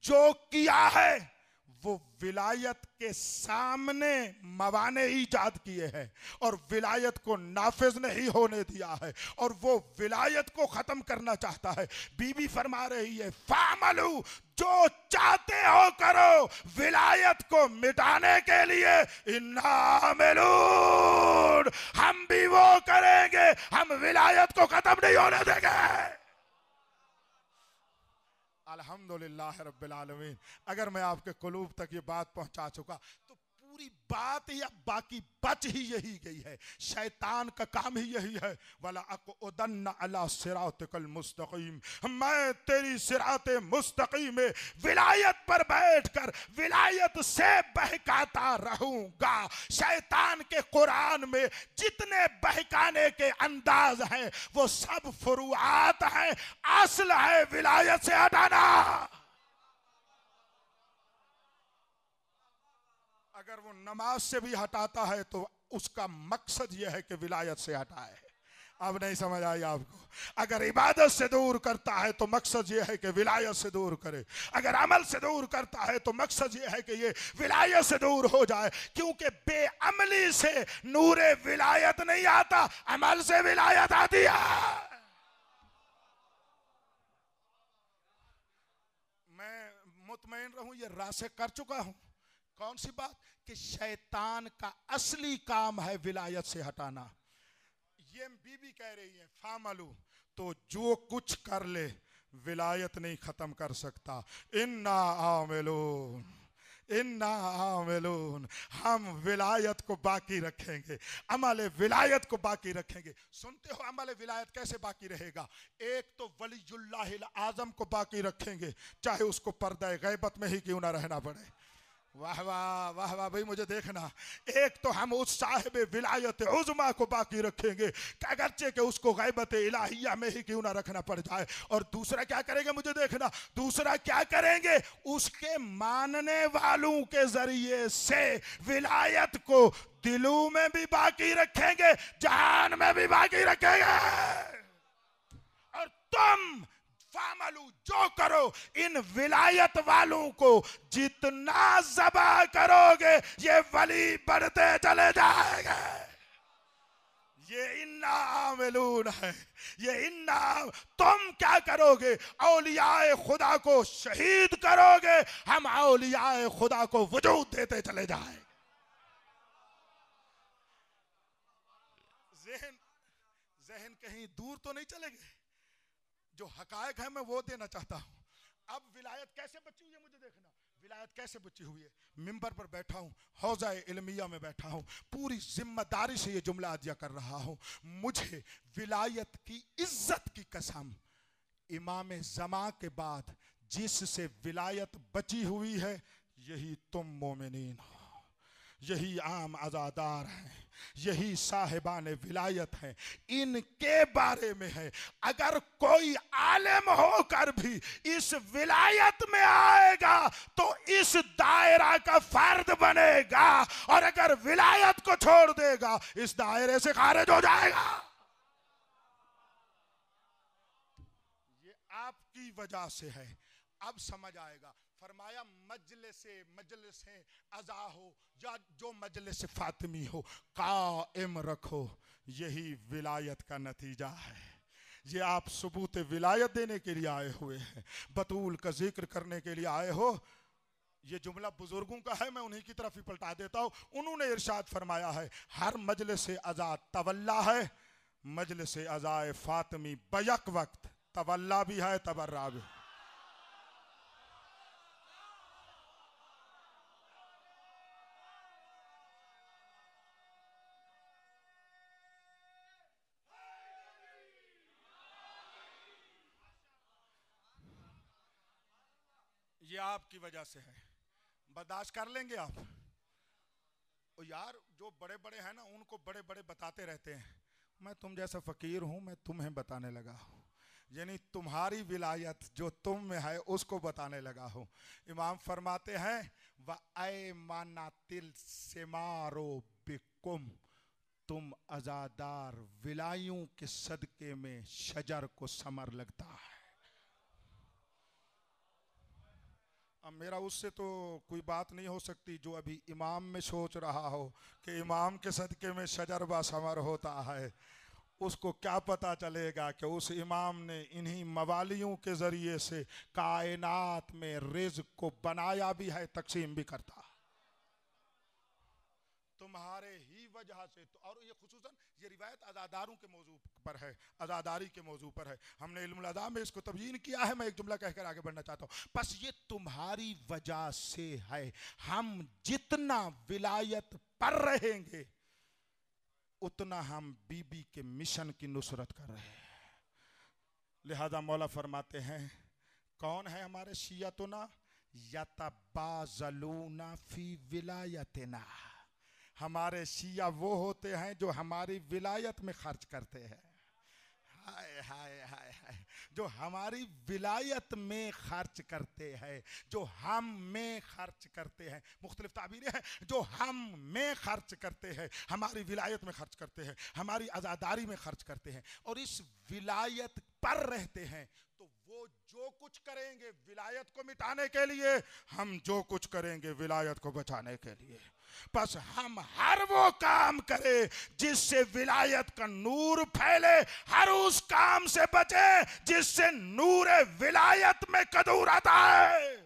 जो किया है वो विलायत के सामने मवाने ईजाद किए हैं और विलायत को नाफिज नहीं होने दिया है, और वो विलायत को खत्म करना चाहता है। बीबी फरमा रही है फामलू, जो चाहते हो करो विलायत को मिटाने के लिए, इन्ना आमिलून, हम भी वो करेंगे, हम विलायत को खत्म नहीं होने देंगे। अल्हम्दुलिल्लाह रब्बिल आलमीन। अगर मैं आपके कुलूब तक ये बात पहुंचा चुका तो पूरी बात ही अब बाकी बच ही यही गई है। शैतान का काम ही यही है, वला अक़उदन्ना अला सिरातिकल मुस्तक़ीम, मैं तेरी सिराते मुस्तक़ीम में विलायत पर बैठकर विलायत से बहकाता रहूंगा। शैतान के कुरान में जितने बहकाने के अंदाज हैं वो सब फुरुआत हैं, असल है विलायत से हटाना। अगर वो नमाज से भी हटाता है तो उसका मकसद यह है कि विलायत से हटाए। अब नहीं समझ आई आपको? अगर इबादत से दूर करता है तो मकसद यह है कि विलायत से दूर करे, अगर अमल से दूर करता है तो मकसद यह है कि ये विलायत से दूर हो जाए, क्योंकि बेअमली से नूरे विलायत नहीं आता, अमल से विलायत आती है। मैं मुतमईन रहूं, ये रासे कर चुका हूं। कौन सी बात? कि शैतान का असली काम है विलायत से हटाना। ये बीबी कह रही है फामलू, तो जो कुछ कर ले विलायत नहीं खत्म कर सकता। इन्ना आमिलून, इन्ना आमिलून, हम विलायत को बाकी रखेंगे, अमल विलायत को बाकी रखेंगे। सुनते हो अमल विलायत कैसे बाकी रहेगा? एक तो वलीयुल्लाहिल आज़म को बाकी रखेंगे, चाहे उसको पर्दा गैबत में ही क्यों ना रहना पड़े। वाह वाह वाह वाह भाई, मुझे देखना। एक तो हम उस साहिब विलायत उज़्मा को बाकी रखेंगे, अगरचे के उसको गैबत इलाहिया में ही क्यों ना रखना पड़ जाए। और दूसरा क्या करेंगे, मुझे देखना, दूसरा क्या करेंगे, उसके मानने वालों के जरिए से विलायत को दिलों में भी बाकी रखेंगे, जहान में भी बाकी रखेंगे। और तुम फामलू, जो करो, इन विलायत वालों को जितना ज़बा करोगे ये वली बढ़ते चले जाएंगे। ये इन्ना आमिलून है, ये इन्ना। तुम क्या करोगे, औलियाए खुदा को शहीद करोगे, हम औलियाए खुदा को वजूद देते चले जाएंगे। ज़हन कहीं दूर तो नहीं चले गए? जो हकायक है मैं वो देना चाहता हूं। अब विलायत कैसे बची हुई है, मुझे देखना, विलायत कैसे बची हुई है। मिंबर पर बैठा हूं, हौजा इल्मिया में बैठा हूं, पूरी जिम्मेदारी से ये जुमला अदा कर रहा हूं। मुझे विलायत की इज्जत की कसम, इमाम ज़मा के बाद जिससे विलायत बची हुई है यही तुम मोमिनीन हो, यही आम आज़ादार हैं, यही साहिबान विलायत हैं, इनके बारे में है। अगर कोई आलिम होकर भी इस विलायत में आएगा तो इस दायरा का फर्द बनेगा, और अगर विलायत को छोड़ देगा इस दायरे से खारिज हो जाएगा। ये आपकी वजह से है, अब समझ आएगा। फरमाया मजलिस अज़ा हो या जो मजलिस फातिमी हो, कायम रखो, यही विलायत का नतीजा है। ये आप सबूत विलायत देने के लिए आए हुए हैं, बतूल का जिक्र करने के लिए आए हो। ये जुमला बुजुर्गों का है, मैं उन्हीं की तरफ ही पलटा देता हूं। उन्होंने इरशाद फरमाया है, हर मजलिस अज़ा तवल्ला है, मजलिस अज़ा फातिमी बैक वक्त तवल्ला भी है, तबर्रा भी। ये आपकी वजह से है, बर्दाश्त कर लेंगे आप? और यार जो बड़े बड़े हैं ना, उनको बड़े बड़े बताते रहते हैं, मैं तुम जैसा फकीर हूं, मैं तुम्हें बताने लगा हूं, यानी तुम्हारी विलायत जो तुम में है उसको बताने लगा हूं। इमाम फरमाते हैं, व ऐमानातिल सिमारो बिकुम, तुम आज़ादार विलायों के सदके में शजर को समर लगता है। अब मेरा उससे तो कोई बात नहीं हो सकती जो अभी इमाम में सोच रहा हो कि इमाम के सदके में शजर व समर होता है। उसको क्या पता चलेगा कि उस इमाम ने इन्हीं मवालियों के ज़रिए से कायनात में रिज़्क़ को बनाया भी है, तकसीम भी करता। तुम्हारे ही वजह से तो, और ये खुसूसन ये रिवायत अज़ादारों के मौजू पर है, अज़ादारी के मौजू पर है। हमने इल्मुल अज़ा में इसको तब्यीन किया है। मैं एक जुमला कहकर आगे बढ़ना चाहता हूँ। बस ये तुम्हारी वजह से है। हम जितना विलायत पर रहेंगे उतना हम बीबी के मिशन की नुसरत कर रहे हैं। लिहाजा मौला फरमाते हैं, कौन है हमारे शियतुना, यतबाज़लूना फी विलायतना, हमारे शिया वो होते हैं जो हमारी विलायत में खर्च करते हैं। हाय हाय हाय हाय, जो हमारी विलायत में खर्च करते हैं, जो हम में खर्च करते हैं। मुख्तलिफ ताबीरें हैं, जो हम में खर्च करते हैं, हमारी विलायत में खर्च करते हैं, हमारी आज़ादारी में खर्च करते हैं, और इस विलायत पर रहते हैं। तो वो जो कुछ करेंगे विलायत को मिटाने के लिए, हम जो कुछ करेंगे विलायत को बचाने के लिए। बस हम हर वो काम करें जिससे विलायत का नूर फैले, हर उस काम से बचे जिससे नूर विलायत में कदूर आता है।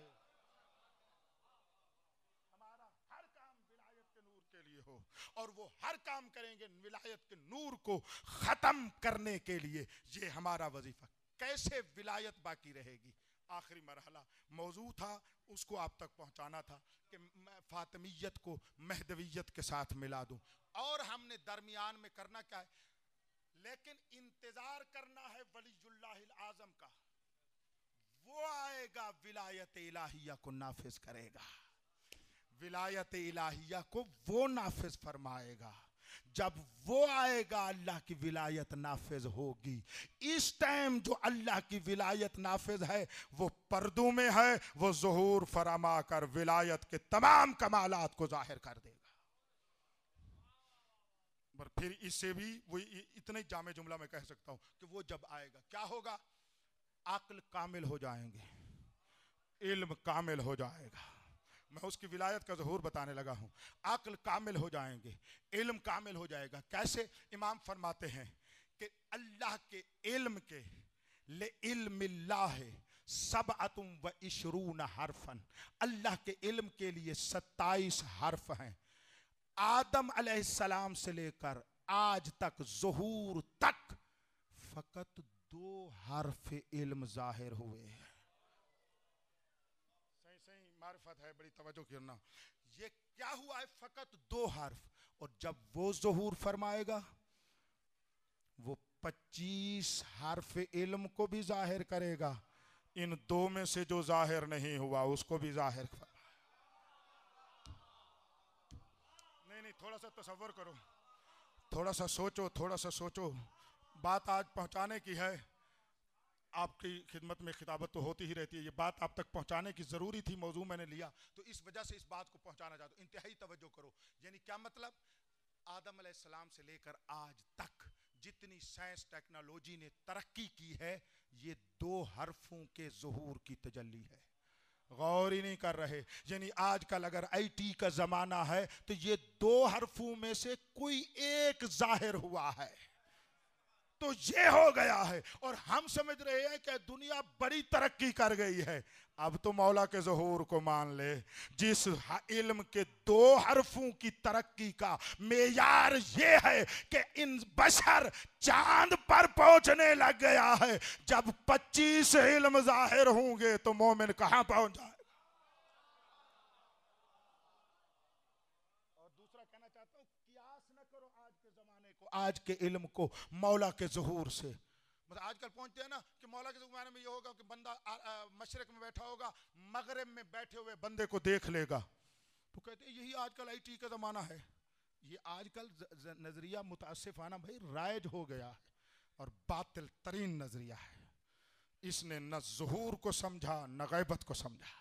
हमारा हर काम विलायत के नूर के लिए हो, और वो हर काम करेंगे विलायत के नूर को खत्म करने के लिए। ये हमारा वजीफा। कैसे विलायत बाकी रहेगी। आखिरी मरहला मौजू था, उसको आप तक पहुंचाना था कि मैं फातिमियत को महदवियत के साथ मिला दूं। और हमने दरमियान में करना क्या है, लेकिन इंतजार करना है वलीयुल्लाहिल आजम का। वो आएगा विलायत इलाहिया को नाफिज करेगा, विलायत इलाहिया को वो नाफिज फरमाएगा। जब वो आएगा अल्लाह की विलायत नाफिज होगी। इस टाइम जो अल्लाह की विलायत नाफिज है वो पर्दों में है, वो ज़ुहूर फरमा कर विलायत के तमाम कमालात को जाहिर कर देगा। पर फिर इससे भी वो इतने जामे जुमला में कह सकता हूं कि वो जब आएगा क्या होगा, अक्ल कामिल हो जाएंगे, इल्म कामिल हो जाएगा। मैं उसकी विलायत का ज़हूर बताने लगा हूं। अक्ल कामिल हो जाएंगे, इल्म कामिल हो जाएगा। कैसे? इमाम फरमाते हैं कि अल्लाह के इल्म के ले इल्मिल्लाह सबअतुम व इशरून हरफन, अल्लाह के इल्म के लिए 27 हर्फ हैं। आदम अलैहिस्सलाम से लेकर आज तक ज़हूर तक फकत 2 हर्फ इल्म जाहिर हुए हैं। सही सही मारिफत है, बड़ी तवज्जो करना। ये क्या हुआ है? फकत 2 हर्फ। और जब वो ज़हूर फरमाएगा वो 25 हर्फ इल्म को भी जाहिर करेगा। इन 2 में से जो जाहिर नहीं हुआ उसको भी जाहिर फरमाएगा। नहीं, थोड़ा सा तसव्वुर करो, थोड़ा सा सोचो, थोड़ा सा सोचो। बात आज पहुंचाने की है, आपकी खिदमत में खिताबत तो होती ही रहती है, ये बात आप तक पहुंचाने की ज़रूरी थी, मौजू मैंने लिया तो इस वजह से इस बात को पहुंचाना चाहता हूं। इंतहाई तवज्जो करो। यानी क्या मतलब? आदम अलैहिस्सलाम से लेकर आज तक जितनी साइंस टेक्नोलॉजी ने तरक्की की है, ये 2 हर्फों के ज़ुहूर की तजल्ली है। गौर ही नहीं कर रहे। यानी आजकल अगर आईटी का जमाना है तो ये 2 हर्फों में से कोई एक जाहिर हुआ है तो ये हो गया है। और हम समझ रहे हैं कि दुनिया बड़ी तरक्की कर गई है। अब तो मौला के ज़हूर को मान ले। जिस इल्म के 2 हर्फों की तरक्की का मेयार ये है कि इन बशर चांद पर पहुंचने लग गया है। जब 25 इल्म जाहिर होंगे तो मोमिन कहां पहुंच जाए। और दूसरा कहना चाहता हूं, कियास न करो आज के जमाने को, आज के इल्म को मौला के ज़हूर से। मतलब आजकल पहुंचते हैं ना कि मौला के ज़माने में ये होगा कि बंदा मशरिक में बैठा होगा, मगरिब में बैठे हुए बंदे को देख लेगा। तो कहते हैं यही आजकल आईटी का ज़माना है। ये आजकल नज़रिया मुतासिफाना भाई राइज हो गया है और बातिल तरीन नज़रिया है। इसने न ज़हूर को समझा न गैबत को समझा,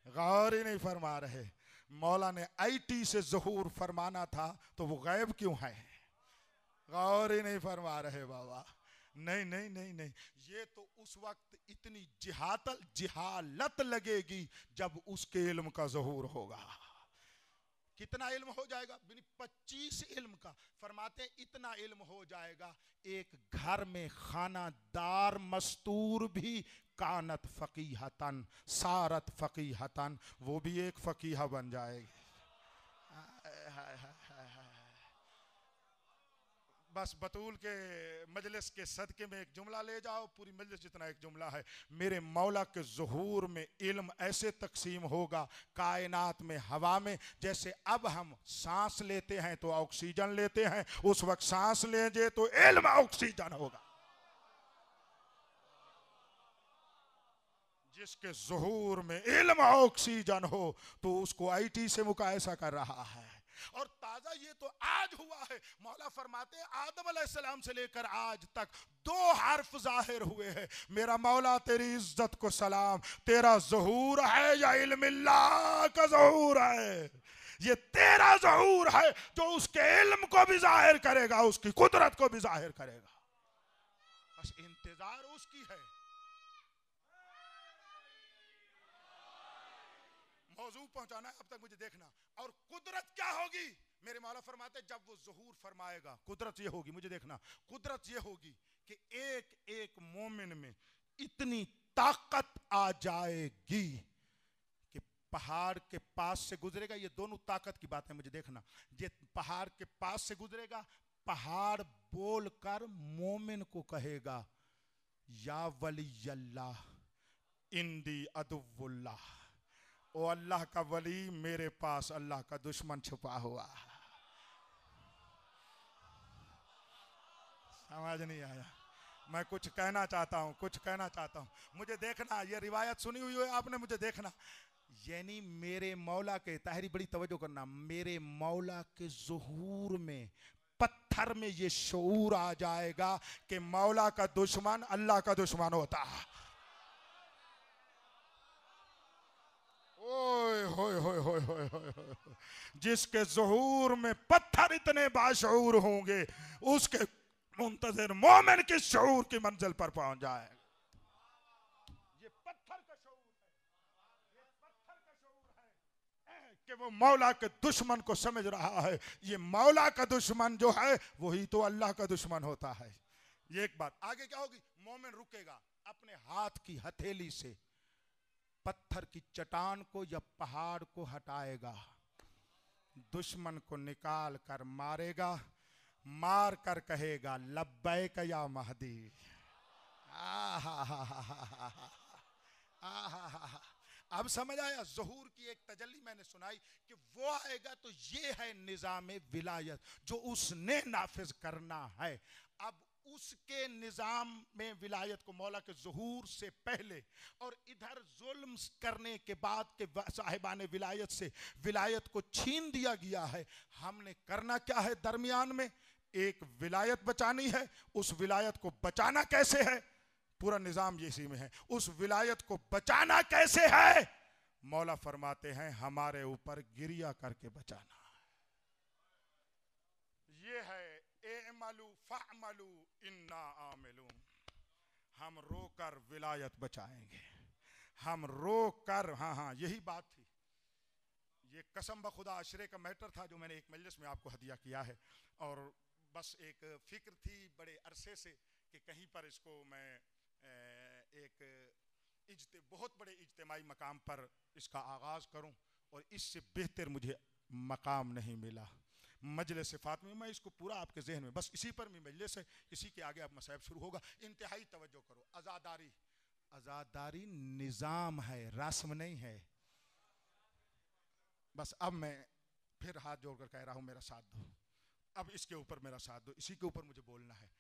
गौर ही नहीं फरमा रहे। मौला ने आईटी से ज़हूर फरमाना था तो वो गैब क्यों है? गौर ही नहीं फरमा रहे बाबा। नहीं नहीं नहीं नहीं, ये तो उस वक्त इतनी जिहालत लगेगी जब उसके इल्म का ज़हूर होगा। कितना इल्म हो जाएगा? 25 इल्म का। फरमाते हैं इतना इल्म हो जाएगा, एक घर में खानादार मस्तूर भी कानत फकीहतन सारत फकीहतन, वो भी एक फकीहा बन जाएगी। बस बतूल के मजलिस के सदके में एक जुमला ले जाओ, पूरी मजलिस जितना एक जुमला है। मेरे मौला के ज़ुहूर में इल्म ऐसे तकसीम होगा कायनात में, हवा में। जैसे अब हम सांस लेते हैं तो ऑक्सीजन लेते हैं, उस वक्त सांस लेंगे तो इल्म ऑक्सीजन होगा। जिसके ज़ुहूर में इल्म ऑक्सीजन हो तो उसको आईटी से मुकायसा कर रहा है। और ताजा ये तो आज हुआ है। मौला फरमाते हैं आदम अलैहिस्सलाम से लेकर आज तक 2 हर्फ जाहिर हुए हैं। मेरा मौला तेरी इज्जत को सलाम, तेरा ज़ुहूर है या इल्मिल्लाह का ज़ुहूर है? ये तेरा ज़ुहूर है जो उसके इल्म को भी जाहिर करेगा, उसकी कुदरत को भी जाहिर करेगा। बस इंतजार उसकी है। मौजू पहुंचाना है अब तक मुझे देखना। और कुदरत क्या होगी? मेरे मौला फरमाते जब वो ज़ुहूर फरमाएगा कुदरत ये होगी, मुझे देखना। कुदरत ये होगी कि एक एक मोमिन में इतनी ताकत आ जाएगी कि पहाड़ के पास से गुजरेगा। ये दोनों ताकत की बात है, मुझे देखना। ये पहाड़ के पास से गुजरेगा, पहाड़ बोलकर मोमिन को कहेगा या वली अल्लाह इंदी अदुव्वुल्लाह, ओ अल्लाह का वली मेरे पास अल्लाह का दुश्मन छुपा हुआ है। समझ नहीं आया? मैं कुछ कहना चाहता हूँ, कुछ कहना चाहता हूँ। मुझे देखना, ये रिवायत सुनी हुई है आपने, मुझे देखना। यानी मेरे मौला के, ताहिरी बड़ी तवज्जो करना, मेरे मौला के ज़ुहूर में पत्थर में ये शऊर आ जाएगा कि मौला का दुश्मन अल्लाह का दुश्मन होता है। ओए होए होए होए होए होए, जिसके ज़ुहूर में पत्थर इतने बाशऊर होंगे, उसके मुंतज़िर मोमिन की शऊर की मंजिल पर पहुंच जाए। ये पत्थर का शऊर है, ये पत्थर का शऊर है कि वो मौला के दुश्मन को समझ रहा है। ये मौला का दुश्मन जो है वही तो अल्लाह का दुश्मन होता है। ये एक बात। आगे क्या होगी? मोमिन रुकेगा, अपने हाथ की हथेली से पत्थर की चट्टान को या पहाड़ को हटाएगा, दुश्मन को निकाल कर मारेगा, मार कर कहेगा लब्बैक या महदी। अब समझ आया? ज़ुहूर की एक तजल्ली मैंने सुनाई कि वो आएगा तो ये है निज़ाम विलायत जो उसने नाफिज करना है। अब उसके निज़ाम में विलायत को मौला के ज़ुहूर से पहले और इधर जुल्म करने के बाद के साहिबान विलायत से विलायत को छीन दिया गया है। हमने करना क्या है? दरमियान में एक विलायत बचानी है। उस विलायत को बचाना कैसे है? पूरा निजाम इसी में है। उस विलायत को बचाना कैसे है? मौला फरमाते हैं हमारे ऊपर गिरिया करके बचाना। ये है एमलू फअमलू इन्ना आमिलून। हम रोकर विलायत बचाएंगे, हम रोकर। हाँ, यही बात थी। ये कसम बखुदा अशरे का मैटर था जो मैंने एक मजलिस में आपको हदिया किया है। और बस एक फिक्र थी बड़े अरसे से कि कहीं पर इसको मैं एक बहुत बड़े इज्तिमाई मकाम पर इसका आगाज़ करूं, और इससे बेहतर मुझे मकाम नहीं मिला। मजलिस सिफात में मैं इसको पूरा आपके जहन में, बस इसी पर भी मजलिस है, इसी के आगे अब मसाइब शुरू होगा। इंतहाई तवज्जो करो। आज़ादारी, आज़ादारी निज़ाम है, रस्म नहीं है। बस अब मैं फिर हाथ जोड़कर कह रहा हूं, मेरा साथ दो। अब इसके ऊपर मेरा साथ दो, इसी के ऊपर मुझे बोलना है।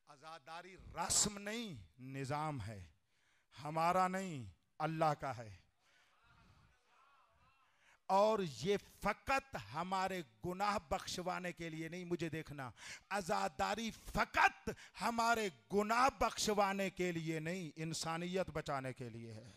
आज़ादारी रस्म नहीं, निज़ाम है। हमारा नहीं, अल्लाह का है। और ये फकत हमारे गुनाह बख्शवाने के लिए नहीं। मुझे देखना, आज़ादारी फकत हमारे गुनाह बख्शवाने के लिए नहीं, इंसानियत बचाने के लिए है,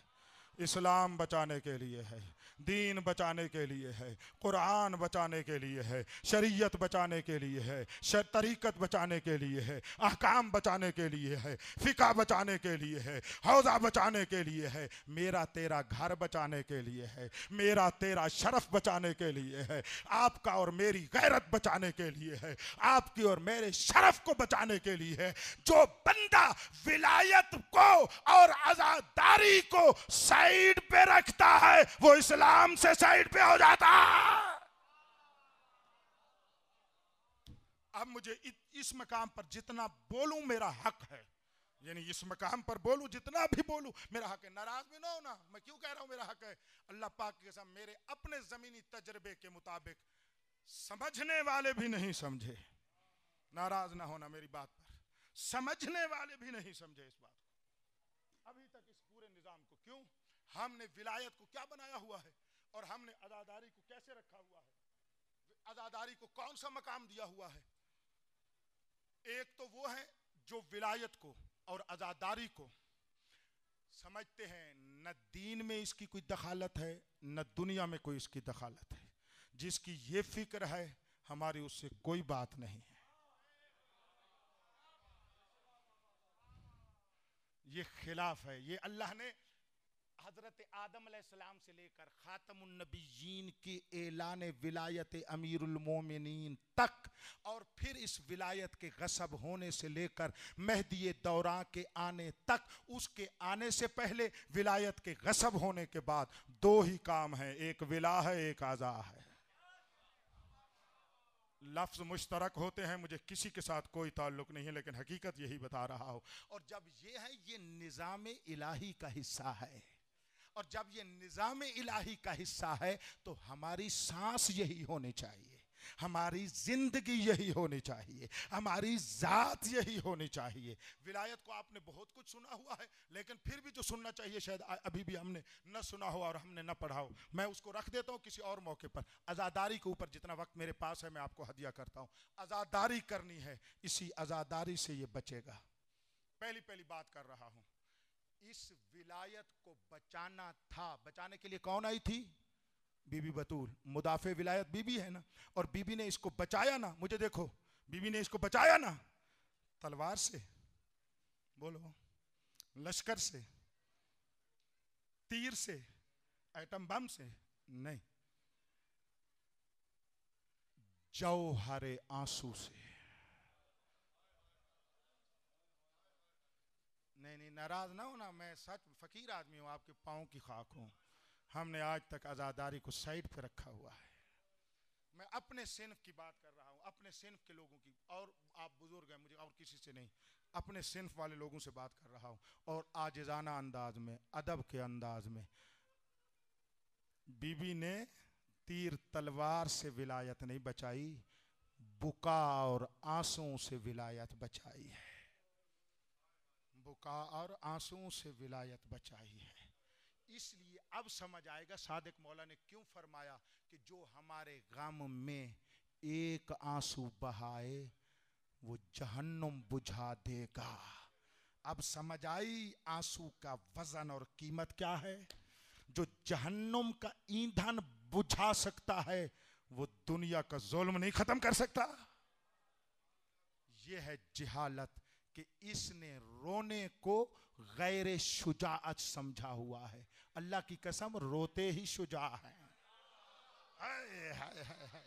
इस्लाम बचाने के लिए है, दीन बचाने के लिए है, कुरान बचाने के लिए है, शरीयत बचाने के लिए है, तरीक़त बचाने के लिए है, अहकाम बचाने के लिए है, फ़िक़्ह बचाने के लिए है, हौज़ा बचाने के लिए है, मेरा तेरा घर बचाने के लिए है, मेरा तेरा शरफ बचाने के लिए है, आपका और मेरी गैरत बचाने के लिए है, आपकी और मेरे शरफ को बचाने के लिए है। जो बंदा विलायत को और आज़ादारी को साइड पे रखता है वो इस्लाम से साइड पे हो जाता है। अब मुझे इस मकाम पर जितना बोलूं मेरा हक है, यानी इस मकाम पर बोलूं जितना भी बोलूं मेरा हक है। नाराज भी ना होना, मैं क्यों कह रहा हूं मेरा हक है? अल्लाह पाक के साथ मेरे अपने जमीनी तजर्बे के मुताबिक समझने वाले भी नहीं समझे, नाराज ना होना मेरी बात पर, समझने वाले भी नहीं समझे इस बात को अभी तक, इस पूरे निजाम को। क्यों? हमने विलायत को क्या बनाया हुआ है और हमने आज़ादारी को कैसे रखा हुआ है, आज़ादारी को कौन सा मकाम दिया हुआ है। एक तो वो है जो विलायत को और आज़ादारी को समझते हैं न दीन में इसकी कोई दखालत है न दुनिया में कोई इसकी दखालत है। जिसकी ये फिक्र है हमारी उससे कोई बात नहीं है। ये खिलाफ है। ये अल्लाह ने हजरत आदम अलैहिस्सलाम से लेकर खातमुन नबिय्यीन के ऐलान विलायत अमीरुल मोमिनीन तक, और फिर इस विलायत के गसब होने से लेकर मेहदी दौरा के आने तक, उसके आने से पहले विलायत के गसब होने के बाद, दो ही काम है, एक विला है एक आज़ा है। लफ्ज़ मुश्तरक होते हैं, मुझे किसी के साथ कोई ताल्लुक़ नहीं है, लेकिन हकीकत यही बता रहा हूँ। और जब ये है, ये निज़ाम इलाही का हिस्सा है, और जब ये निज़ाम इलाही का हिस्सा है तो हमारी सांस यही होनी चाहिए, हमारी जिंदगी यही होनी चाहिए, हमारी जात यही होनी चाहिए। विलायत को आपने बहुत कुछ सुना हुआ है, लेकिन फिर भी जो सुनना चाहिए शायद अभी भी हमने न सुना हो और हमने न पढ़ा हो। मैं उसको रख देता हूँ किसी और मौके पर। आज़ादारी के ऊपर जितना वक्त मेरे पास है मैं आपको हदिया करता हूँ। आज़ादारी करनी है, इसी आज़ादारी से ये बचेगा। पहली बात कर रहा हूँ, इस विलायत को बचाना था। बचाने के लिए कौन आई थी? बीबी बतूल। मुदाफे विलायत बीबी है ना, और बीबी ने इसको बचाया ना। मुझे देखो, बीबी ने इसको बचाया ना, तलवार से, बोलो, लश्कर से, तीर से, एटम बम से नहीं, जौहरे आंसू से। नहीं, नाराज ना होना, मैं सच फकीर आदमी हूं, आपके पाँव की खाक हूं। हमने आज तक आज़ादारी को साइड पे रखा हुआ है। मैं अपने सिन्फ की बात कर रहा हूँ, अपने सिन्फ के लोगों की, और आप बुजुर्ग हैं, मुझे और किसी से नहीं, अपने सिन्फ वाले लोगों से बात कर रहा हूँ। और आजिज़ाना अंदाज में, अदब के अंदाज में, बीबी ने तीर तलवार से विलायत नहीं बचाई, बुका और आंसुओं से विलायत बचाई है। बुका और आंसुओं से विलायत बचाई है। इसलिए अब समझ आएगा सादिक मौला ने क्यों फरमाया कि जो हमारे गम में एक आंसू बहाए वो जहन्नुम बुझा देगा। अब समझ आई आंसू का वजन और कीमत क्या है। जो जहन्नुम का ईंधन बुझा सकता है वो दुनिया का जुल्म नहीं खत्म कर सकता। ये है जिहालत कि इसने रोने को गैर शुजाअत समझा हुआ है। अल्लाह की कसम, रोते ही शुजा है। हाय हाय हाय।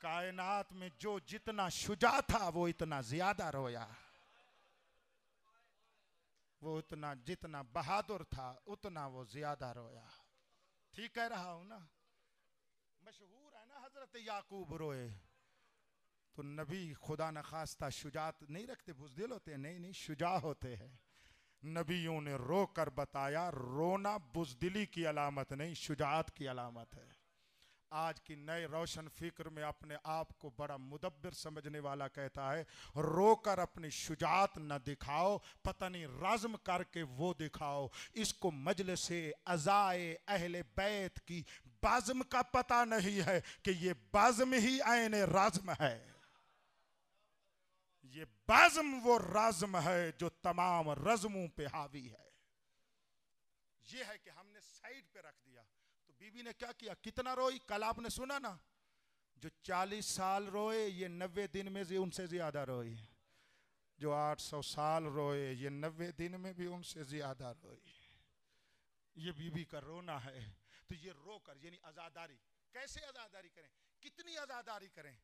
कायनात में जो जितना शुजा था वो इतना ज्यादा रोया, वो उतना जितना बहादुर था उतना वो ज्यादा रोया। ठीक कह रहा हूं ना? मशहूर है ना, हजरत याकूब रोए तो नबी खुदा न खास्ता शुजात नहीं रखते, बुज़दिल होते हैं? नहीं, शुजा होते हैं। नबियों ने रो कर बताया रोना बुज़दिली की अलामत नहीं, शुजात की अलामत है। आज की नए रोशन फिक्र में अपने आप को बड़ा मुदब्बिर समझने वाला कहता है रोकर अपनी शुजात न दिखाओ, पता नहीं रज़्म करके वो दिखाओ। इसको मजलिसे अज़ाए अहले बैत की बाज़्म का पता नहीं है कि ये बाज़्म ही ऐने रज़्म है। ये बाज़्म वो रज़्म है जो तमाम रज़्मों पे हावी है। ये है कि हमने साइड पे रख दिया। तो बीबी ने क्या किया, कितना रोई? कल आपने सुना ना, जो 40 साल रोए ये 90 दिन में भी उनसे ज्यादा रोई, जो 800 साल रोए ये 90 दिन में भी उनसे ज्यादा रोई। ये बीबी का रोना है। तो ये रोकर यानी आज़ादारी। कैसे आज़ादारी करें, कितनी आज़ादारी करें,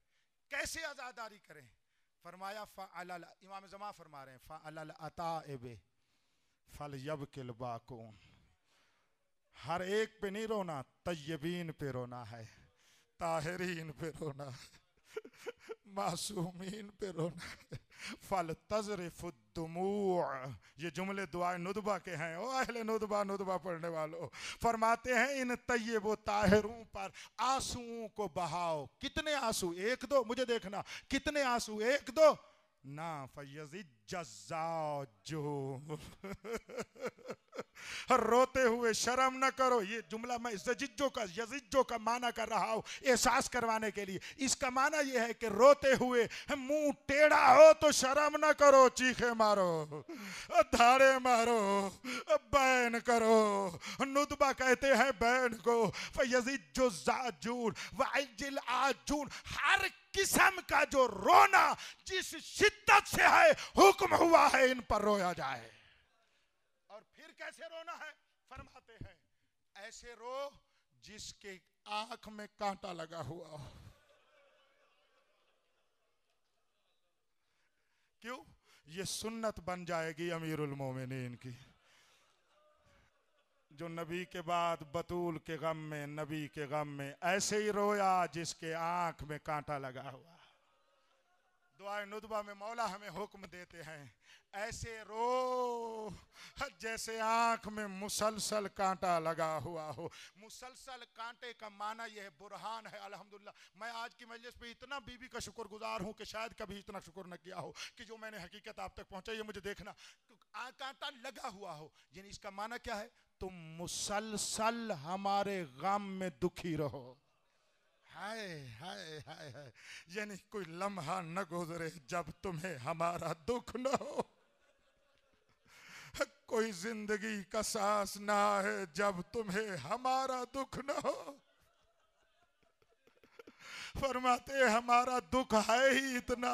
कैसे आज़ादारी करें? फरमाया फ़अलल, इमाम ज़मा फरमा रहे हैं फ़अलल अताइबे फलयबकिल बाकून। हर एक पे नहीं रोना, तय्यबीन पे रोना है, ताहिरीन पे रोना है, मासूमीन पे रोना है। फल तज़रिफ़ुद्दुमूअ, ये जुमले दुआए नुदबा के हैं। ओ अहले नुदबा, नुदबा पढ़ने वालों, फरमाते हैं इन तय्यबो ताहिरों पर आंसुओं को बहाओ। कितने आंसू? एक दो? मुझे देखना कितने आंसू, एक दो ना। फयज़िज्जज़ाजो रोते हुए शर्म न करो। ये जुमला मैं ज़जिज्जो का, यजिज्जो का माना कर रहा हूं एहसास करवाने के लिए। इसका माना यह है कि रोते हुए मुंह टेढ़ा हो तो शर्म न करो, चीखे मारो, धाड़े मारो, बैन करो। नुदबा कहते हैं बैन को। फयज़िज्जो ज़ाजून वअज्जिल आजून, हर किस्म का जो रोना जिस शिद्दत से है हुक्म हुआ है इन पर रोया जाए। और फिर कैसे रोना है? फरमाते हैं ऐसे रो जिसके आंख में कांटा लगा हुआ हो। क्यों? ये सुन्नत बन जाएगी अमीरुल मोमिनीन की। जो नबी के बाद बतूल के गम में, नबी के गम में ऐसे ही रोया जिसके आंख में कांटा लगा हुआ। दुआए नुदबा में मौला हमें हुक्म देते हैं, ऐसे रो जैसे आंख में मुसलसल कांटा लगा हुआ हो। मुसलसल कांटे का माना यह है, बुरहान है। अल्हम्दुलिल्लाह मैं आज की मजलिस पे इतना बीबी का शुक्रगुजार हूँ कि शायद कभी इतना शुक्र न किया हो कि जो मैंने हकीकत आप तक पहुंचाई है, मुझे देखना कांटा लगा हुआ हो। यानी इसका माना क्या है, तुम मुसलसल हमारे गम में दुखी रहो। हाय हाय हाय हाय, यानी कोई लम्हा न गुजरे जब तुम्हें हमारा दुख न हो, कोई जिंदगी का सांस ना है जब तुम्हें हमारा दुख न हो। फरमाते हमारा दुख है ही इतना,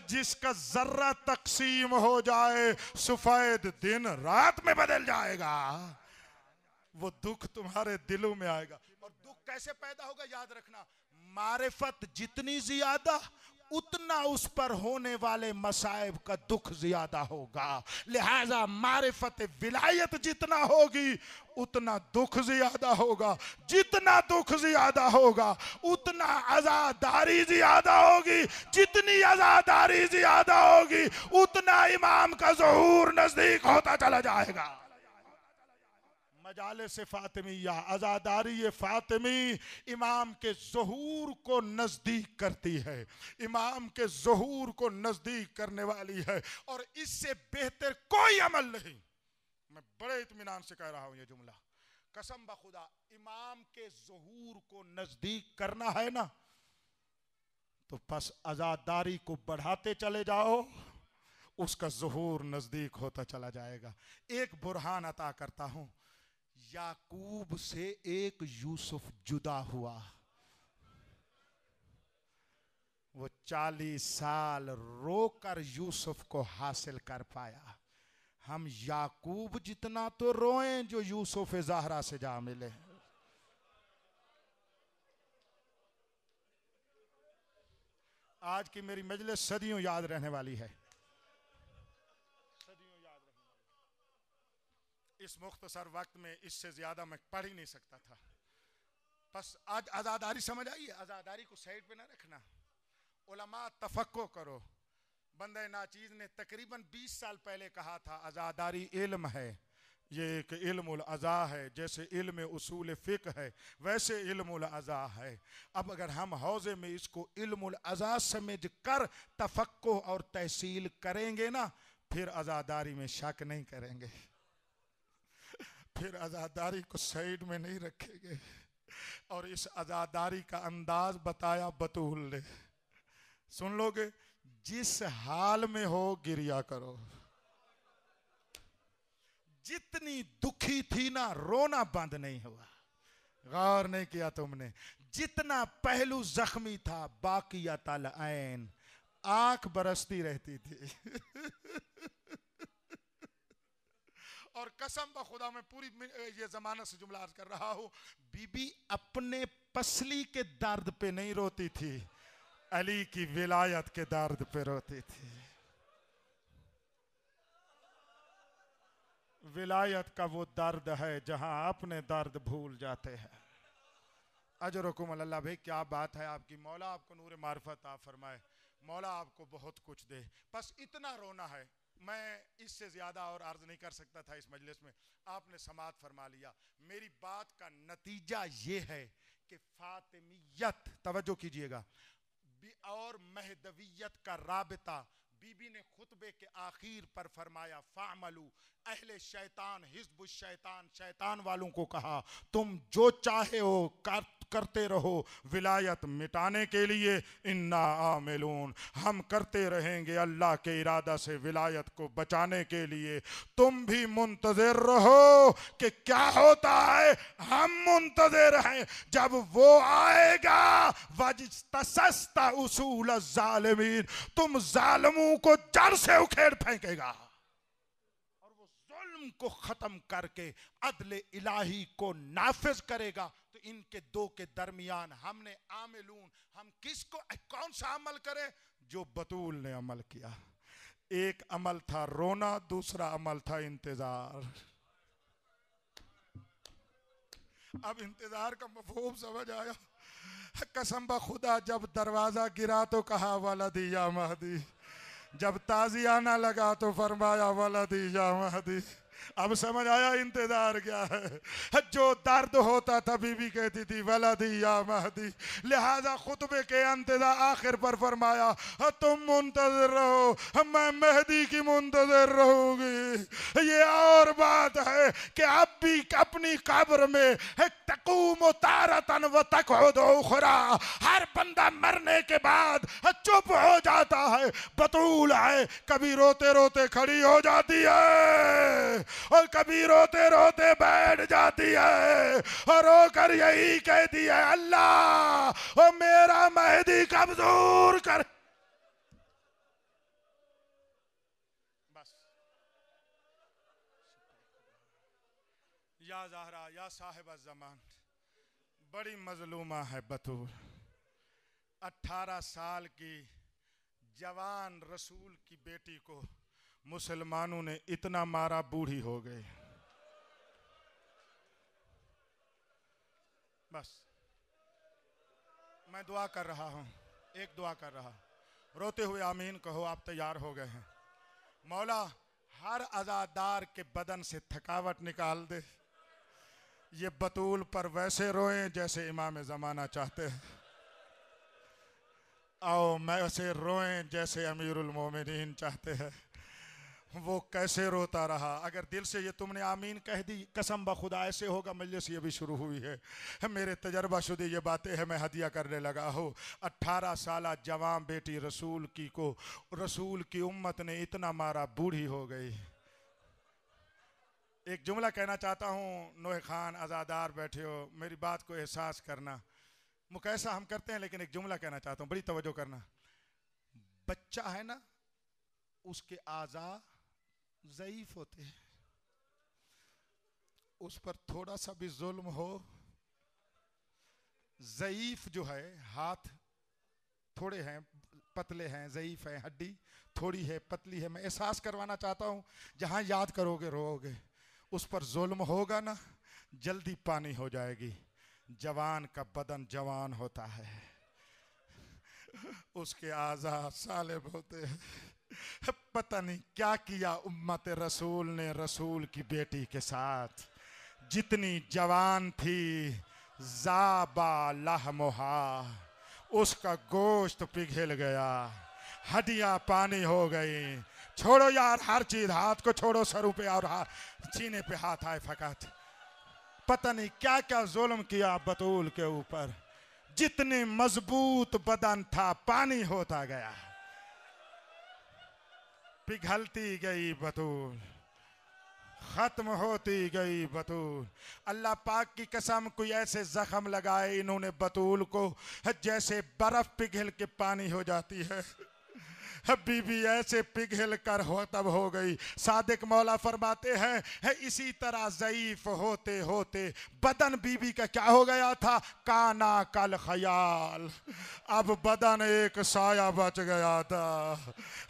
जिसका जर्रा तकसीम हो जाए सफेद दिन रात में बदल जाएगा। वो दुख तुम्हारे दिलों में आएगा। और दुख कैसे पैदा होगा, याद रखना, मारिफत जितनी ज्यादा उतना उस पर होने वाले मसाइब का दुख ज्यादा होगा। लिहाजा मारिफत विलायत जितना होगी उतना दुख ज्यादा होगा, जितना दुख ज्यादा होगा उतना आजादारी ज्यादा होगी, जितनी आजादारी ज्यादा होगी उतना इमाम का ज़ुहूर नजदीक होता चला जाएगा। मजाले से फातिमिया, आजादारी फातिमी इमाम के ज़ुहूर को नजदीक करती है, इमाम के ज़ुहूर को नजदीक करने वाली है। और इससे बेहतर कोई अमल नहीं। मैं बड़े इत्मीनान से कह रहा हूं ये जुमला, कसम बखुदा, इमाम के ज़ुहूर को नजदीक करना है ना, तो बस आजादारी को बढ़ाते चले जाओ, उसका ज़ुहूर नजदीक होता चला जाएगा। एक बुरहान अता करता हूं। याकूब से एक यूसुफ जुदा हुआ, वो 40 साल रोकर यूसुफ को हासिल कर पाया। हम याकूब जितना तो रोएं जो यूसुफ ज़हरा से जा मिले। आज की मेरी मजलिस सदियों याद रहने वाली है, सदियों याद रहने वाली। इस मुख्तसर वक्त में इससे ज्यादा मैं पढ़ ही नहीं सकता था। बस आज आजादारी समझ आई है, आजादारी को साइड पे ना रखना, उलमा तफक्को करो। बंदे नाचीज ने तकरीबन 20 साल पहले कहा था आजादारी इल्म है, ये एक इल्मुल अज़ा है। जैसे इल्म उसूल फ़िक़्ह है वैसे इल्मुल अज़ा है। अब अगर हम हौज़े में इसको इल्मुल अज़ा समझ कर तफक्को और तहसील करेंगे ना, फिर आज़ादारी में शक नहीं करेंगे, फिर आज़ादारी को साइड में नहीं रखेंगे। और इस आज़ादारी का अंदाज बताया बतूल ने, सुन लोगे, जिस हाल में हो गिरिया करो। जितनी दुखी थी ना, रोना बंद नहीं हुआ। गौर नहीं किया तुमने, जितना पहलू जख्मी था बाकिया तल ऐन, आंख बरसती रहती थी। और कसम ब खुदा मैं पूरी ये जमाना से जुमला अर्ज कर रहा हूं, बीबी अपने पसली के दर्द पे नहीं रोती थी, अली की विलायत के दर्द पे रोती थी। विलायत का वो दर्द है जहां अपने दर्द भूल जाते हैं। अजरकुम अल्लाह। भाई क्या बात है आपकी, मौला आपको नूर मार्फत आप फरमाए, मौला आपको बहुत कुछ दे। बस इतना रोना है, मैं इससे ज्यादा और अर्ज नहीं कर सकता था इस मजलिस में, आपने समात फरमा लिया। मेरी बात का नतीजा ये है कि फातिमियत, तवज्जो कीजिएगा, और महदवियत का राबिता बीबी ने खुतबे के आखिर पर फरमाया, फामलू अहले शैतान हिज़्बुश शैतान, शैतान वालों को कहा तुम जो चाहे हो करते रहो विलायत मिटाने के लिए, इन्ना आमिलून, हम करते रहेंगे अल्लाह के इरादा से विलायत को बचाने के लिए। तुम भी मुंतज़िर रहो कि क्या होता है, हम मुंतज़िर हैं जब वो आएगा। वजतसस्ता उसूल ज़ालिमीन, तुम जालिमों को जड़ से उखेड़ फेंकेगा और वो जुल्म को खत्म करके अदल इलाही को नाफिज करेगा। तो इनके दो के दरमियान हमने आमिलून, हम किसको, कौन सा अमल करें, जो बतूल ने अमल किया। एक अमल था रोना, दूसरा अमल था इंतजार। अब इंतजार का मफहूम समझ आया। कसम ब खुदा जब दरवाजा गिरा तो कहा वलदी या महदी, जब ताजियाना लगा तो फरमाया वलदी या महदी। अब समझ आया इंतजार क्या है। जो दर्द होता था बीबी कहती थी वलदी या महदी, लिहाजा खुतबे के अंतजा आखिर पर फरमाया तुम मुंतजर रहो, मैं मेहदी की मुंतजर रहूंगी। ये और बात है कि अब भी अपनी कब्र में तकूम तारतन व तकउद उखरा, हर बंदा मरने के बाद चुप हो जाता है। बतूल है कभी रोते रोते खड़ी हो जाती है और कभी रोते रोते बैठ जाती है और रोकर यही कहती है अल्लाह ओ मेरा मेहदी कब दूर कर। बस या ज़हरा या साहिब ज़मान, बड़ी मजलूमा है बतूल। 18 साल की जवान रसूल की बेटी को मुसलमानों ने इतना मारा बूढ़ी हो गई। बस मैं दुआ कर रहा हूं, एक दुआ कर रहा, रोते हुए आमीन कहो। आप तैयार हो गए हैं? मौला हर अज़ादार के बदन से थकावट निकाल दे। ये बतूल पर वैसे रोएं जैसे इमाम ज़माना चाहते हैं, आओ वैसे रोएं जैसे अमीरुल मोमिनीन चाहते हैं। वो कैसे रोता रहा। अगर दिल से ये तुमने आमीन कह दी, कसम ब खुदा ऐसे होगा। मजलिस ये भी शुरू हुई है, मेरे तजर्बा शुदे ये बातें हैं, मैं हदिया करने लगा हो। 18 साल जवान बेटी रसूल की को रसूल की उम्मत ने इतना मारा बूढ़ी हो गई। एक जुमला कहना चाहता हूँ, नोहे खान आज़ादार बैठे हो, मेरी बात को एहसास करना। मुकैसा हम करते हैं लेकिन एक जुमला कहना चाहता हूँ, बड़ी तवज्जो करना। बच्चा है ना, उसके आज़ा ज़ईफ होते हैं, उस पर थोड़ा सा भी जुल्म हो, ज़ईफ जो है, हाथ थोड़े हैं, पतले हैं, ज़ईफ है, हड्डी थोड़ी है, पतली है। मैं एहसास करवाना चाहता हूँ, जहाँ याद करोगे रोओगे। उस पर जुल्म होगा ना, जल्दी पानी हो जाएगी। जवान का बदन जवान होता है, उसके आज़ा सालिब होते हैं। पता नहीं क्या किया उम्मत रसूल ने रसूल की बेटी के साथ। जितनी जवान थी ज़ाबा लहमुहा, उसका गोश्त पिघल गया, हड्डियां पानी हो गई। छोड़ो यार हर चीज, हाथ को छोड़ो सरों पे और सीने पे हाथ आए फकत। पता नहीं क्या क्या जुल्म किया बतूल के ऊपर। जितने मजबूत बदन था पानी होता गया, पिघलती गई बतूल, खत्म होती गई बतूल। अल्लाह पाक की कसम, कोई ऐसे जख्म लगाए इन्होंने बतूल को जैसे बर्फ पिघल के पानी हो जाती है। बीबी ऐसे पिघल कर हो तब हो गई। सादिक मौला फरमाते हैं है इसी तरह ज़ईफ होते होते बदन बीबी का क्या हो गया था, काना कल ख्याल। अब बदन एक साया बच गया था,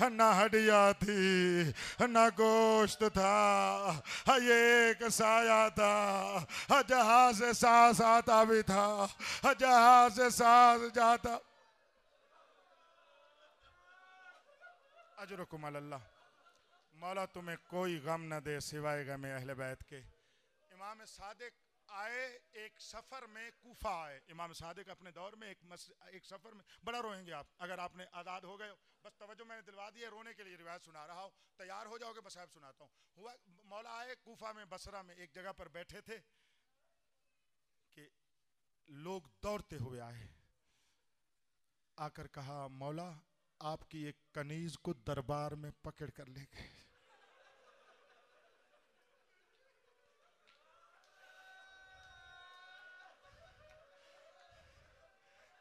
न हड्डियां थी न गोश्त था, ये एक साया था। जहां से सांस आता भी था, जहां से सांस जाता। अजरुकुम अल्लाह। मौला तुम्हें कोई गम न दे सिवाय गम अहले बैत के। इमाम सादिक आए एक सफ़र में, कूफा आए। इमाम सादिक अपने दौर में एक सफ़र में, बड़ा रोएंगे आप अगर आपने आज़ाद हो गए। बस तवज्जो मैंने दिलवा दी है, रोने के लिए रिवायत सुना रहा हूँ, तैयार हो जाओगे बस आप सुनाता हूँ। हुआ मौला आए कूफा में, बसरा में एक जगह पर बैठे थे कि लोग दौड़ते हुए आए, आकर कहा मौला आपकी एक कनीज को दरबार में पकड़ कर ले गए।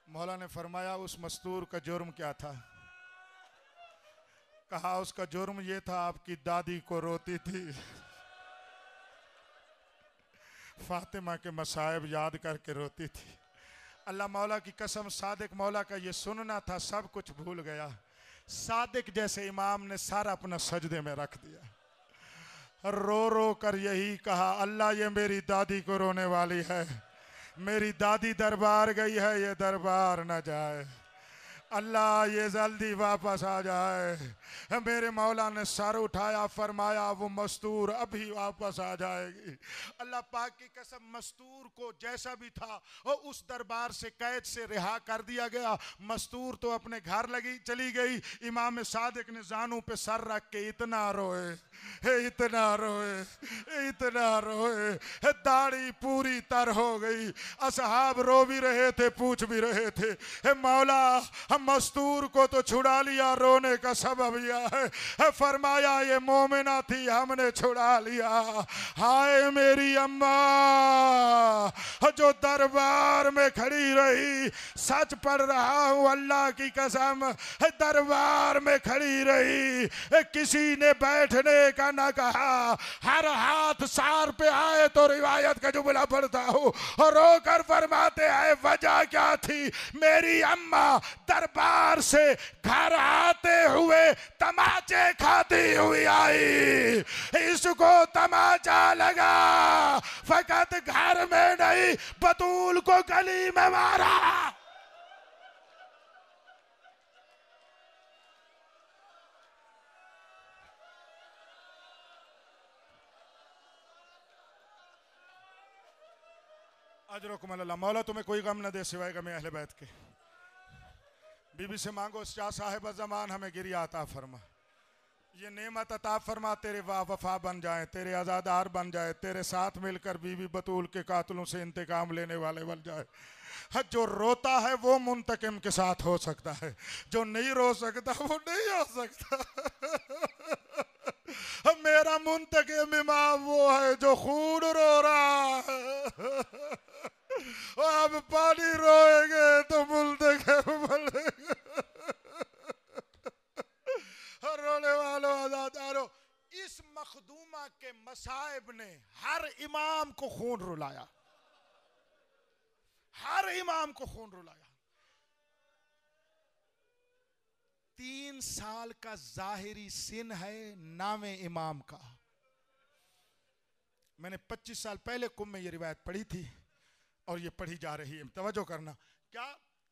मौला ने फरमाया उस मस्तूर का जुर्म क्या था? कहा उसका जुर्म ये था आपकी दादी को रोती थी, फातिमा के मसाइब याद करके रोती थी। अल्लाह मौला की कसम, सादिक मौला का ये सुनना था, सब कुछ भूल गया। सादिक जैसे इमाम ने सारा अपना सजदे में रख दिया, रो रो कर यही कहा अल्लाह ये मेरी दादी को रोने वाली है, मेरी दादी दरबार गई है, ये दरबार न जाए। अल्लाह ये जल्दी वापस आ जाए। मेरे मौला ने सर उठाया, फरमाया वो मस्तूर अभी वापस आ जाएगी। अल्लाह पाक की कसम, मस्तूर को जैसा भी था वो उस दरबार से कैद से रिहा कर दिया गया। मस्तूर तो अपने घर लगी चली गई। इमाम सादिक ने जानू पे सर रख के इतना रोए, इतना रोए, इतना रोए, दाढ़ी पूरी तर हो गई। असहाब रो भी रहे थे, पूछ भी रहे थे, हे मौला हम मस्तूर को तो छुड़ा लिया, रोने का सबब यह है। फरमाया ये मोमिना थी, हमने छुड़ा लिया। हाय मेरी अम्मा जो दरबार में खड़ी रही, सच पढ़ रहा हूं अल्लाह की कसम, दरबार में खड़ी रही, किसी ने बैठने का ना कहा। हर हाथ सार पे आए तो रिवायत का जुमला पढ़ता हूं और रोकर फरमाते हैं वजह क्या थी। मेरी अम्मा दरबार से घर आते हुए तमाचे खाती हुई आई। इसको तमाचा लगा, फकत घर में नहीं बतूल को गली में मारा। अजरकुम अल्लाह। मौला तुम्हें कोई गम न दे सिवाय गम अहले बैत के। बीबी से मांगो शाह साहिब ज़मान हमें गिरिया अता फरमा, ये नेमत अता फरमा, तेरे वफा बन जाए, तेरे आज़ादार बन जाए, तेरे साथ मिलकर बीबी बतूल के कातलों से इंतकाम लेने वाले बन जाए। जो रोता है वो मुंतकिम के साथ हो सकता है, जो नहीं रो सकता वो नहीं हो सकता। मेरा मुंतकिम इमाम वो है जो खून रो रहा है। अब पानी रोएंगे तो मुंतकिम बोलेगा। रोने वालों आज़ादारों, इस मखदूमा के मसाइब ने हर इमाम को खून रुलाया, हर इमाम को खून रुलाया। 3 साल का जाहिरी सिन है नामे इमाम का। मैंने 25 साल पहले कुंभ में ये रिवायत पढ़ी थी और ये पढ़ी जा रही है, तवज्जो करना। क्या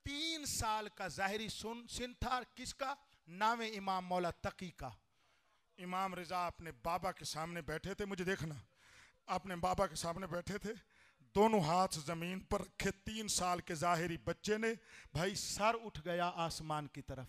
3 साल का जाहिरी सिन था? किसका? नामे इमाम मौला तकी का। इमाम रिजा अपने बाबा के सामने बैठे थे, मुझे देखना, अपने बाबा के सामने बैठे थे, दोनों हाथ जमीन पर रखे। 3 साल के जाहिरी बच्चे ने भाई सर उठ गया आसमान की तरफ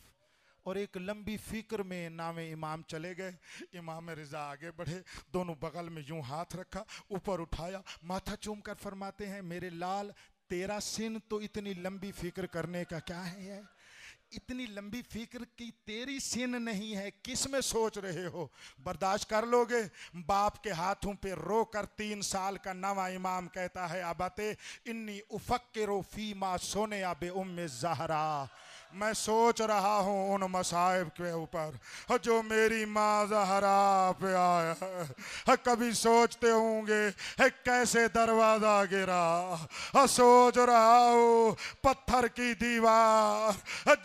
और एक लंबी फिक्र में नामे इमाम चले गए। इमाम रिजा आगे बढ़े, दोनों बगल में यूं हाथ रखा, ऊपर उठाया, माथा चूम कर फरमाते हैं मेरे लाल तेरा सिन तो इतनी लंबी फिक्र करने का क्या है? इतनी लंबी फिक्र की तेरी सिन नहीं है, किस में सोच रहे हो? बर्दाश्त कर लोगे? बाप के हाथों पे रो कर 3 साल का नवा इमाम कहता है अबते इन्नी उफक्किरु फीमा सोने बे उम्मे ज़हरा, मैं सोच रहा हूँ उन मसाइब के ऊपर जो मेरी माँ ज़हरा पे आया है। कभी सोचते होंगे कैसे दरवाज़ा गिरा, सोच रहा हूँ पत्थर की दीवार,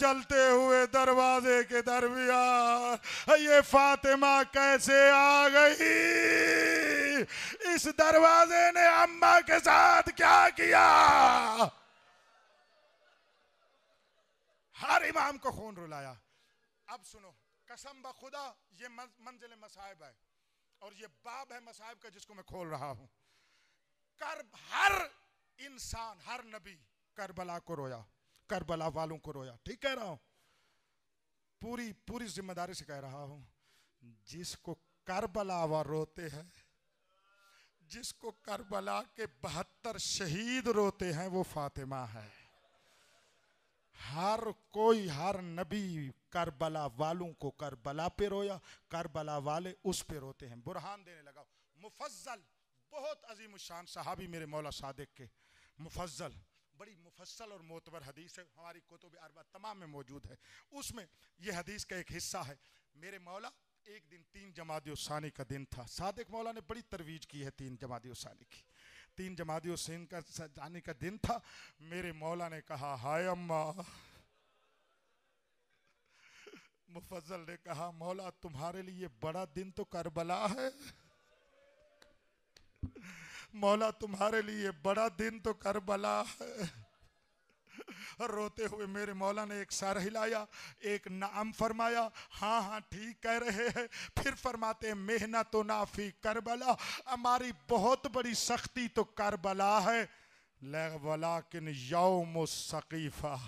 जलते हुए दरवाजे के दरमियान ये फातिमा कैसे आ गई? इस दरवाजे ने अम्मा के साथ क्या किया? हर इमाम को खून रुलाया। अब सुनो, कसम ब खुदा ये मंजिल मसाइब है और ये बाब है मसाइब का जिसको मैं खोल रहा हूं। हर इंसान, हर नबी करबला को रोया, करबला वालों को रोया। ठीक कह रहा हूं, पूरी जिम्मेदारी से कह रहा हूं। जिसको करबला वा रोते हैं, जिसको करबला के 72 शहीद रोते हैं, वो फातिमा है। हर कोई, हर नबी करबला वालों को करबला पे रोया, करबला वाले उस पे रोते हैं। बुरहान देने लगा। मुफज्जल, बहुत अजीम शान सहाबी मेरे मौला सादिक के, मुफज्जल, बड़ी मुफस्सल और मोतबर हदीस है, हमारी कुतुब अरबा तमाम में मौजूद है। उसमें यह हदीस का एक हिस्सा है। मेरे मौला एक दिन 3 जमादी उसानी का दिन था। सादिक मौला ने बड़ी तरवीज की है 3 जमादी उसानी की। 3 जमादी हुसैन का जाने का दिन था। मेरे मौला ने कहा हाय अम्मा। मुफज्जल ने कहा मौला तुम्हारे लिए बड़ा दिन तो करबला है। मौला तुम्हारे लिए बड़ा दिन तो करबला है। रोते हुए मेरे मौला ने एक सर हिलाया, एक नाम फरमाया, हाँ हाँ ठीक कह रहे हैं। फिर फरमाते मेहनत तो नाफी करबला, हमारी बहुत बड़ी सख्ती तो करबला है, वलाकिन यौम सकीफा।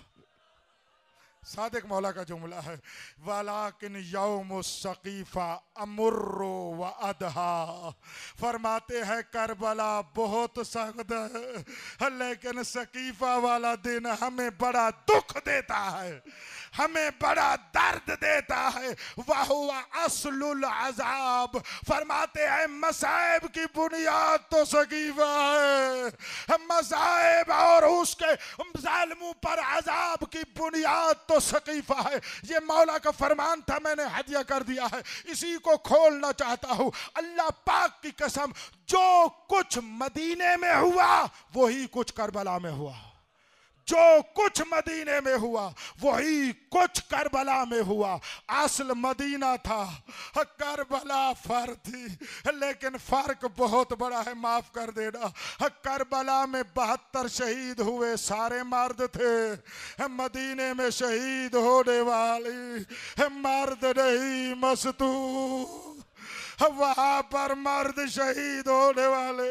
सादिक मौला का जुमला है, वलाकिन यौम सकीफा अमुर्रो व अदहा। फरमाते हैं करबला बहुत सख्त है, लेकिन सकीफा वाला दिन हमें बड़ा दुख देता है, हमें बड़ा दर्द देता है। वहुवा असलुल अज़ाब। फरमाते हैं मसाइब की बुनियाद तो सकीफा है, मसाइब और उसके जालिमों पर अजाब की बुनियाद तो सकीफा है। ये मौला का फरमान था, मैंने हदिया कर दिया है, इसी को खोलना चाहता हूं। अल्लाह पाक की कसम, जो कुछ मदीने में हुआ वही कुछ करबला में हुआ, जो कुछ मदीने में हुआ वही कुछ करबला में हुआ। असल मदीना था, करबला फर्क थी, लेकिन फर्क बहुत बड़ा है, माफ कर देना। करबला में 72 शहीद हुए, सारे मर्द थे। मदीने में शहीद होने वाली मर्द नहीं मस्तूर, वहां पर मर्द शहीद होने वाले,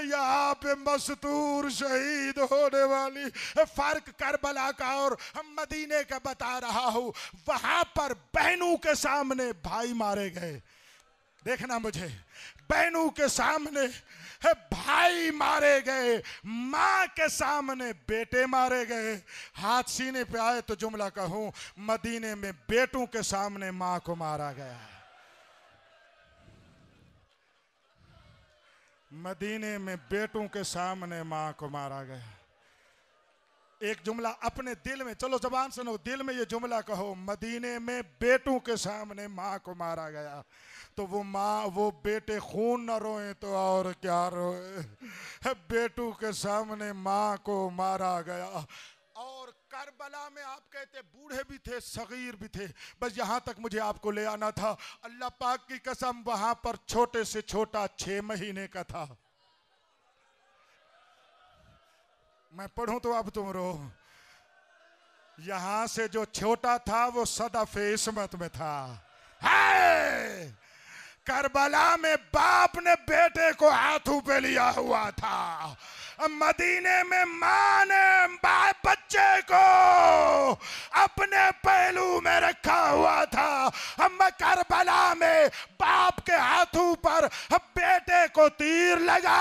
यहाँ पे मस्तूर शहीद होने वाली। फर्क करबला का और मदीने का बता रहा हूं। वहां पर बहनों के सामने भाई मारे गए, देखना मुझे, बहनों के सामने भाई मारे गए, माँ के सामने बेटे मारे गए। हाथ सीने पे आए तो जुमला कहूं, मदीने में बेटों के सामने माँ को मारा गया, मदीने में बेटों के सामने माँ को मारा गया। एक जुमला अपने दिल में, चलो जबान सुनो, दिल में ये जुमला कहो, मदीने में बेटों के सामने माँ को मारा गया। तो वो माँ, वो बेटे खून न रोए तो और क्या रोए, बेटों के सामने माँ को मारा गया। और करबला में आप कहते बूढ़े भी थे, सगीर भी थे, बस यहां तक मुझे आपको ले आना था। अल्लाह पाक की कसम, वहां पर छोटे से छोटा 6 महीने का था। मैं पढ़ूं तो आप तुम रो। यहां से जो छोटा था वो सदाफे इस्मत में था। है करबला में बाप ने बेटे को हाथों पे लिया हुआ था, मदीने में माँ ने बच्चे को अपने पहलू में रखा हुआ था। हम करबला में बाप के हाथों पर बेटे को तीर लगा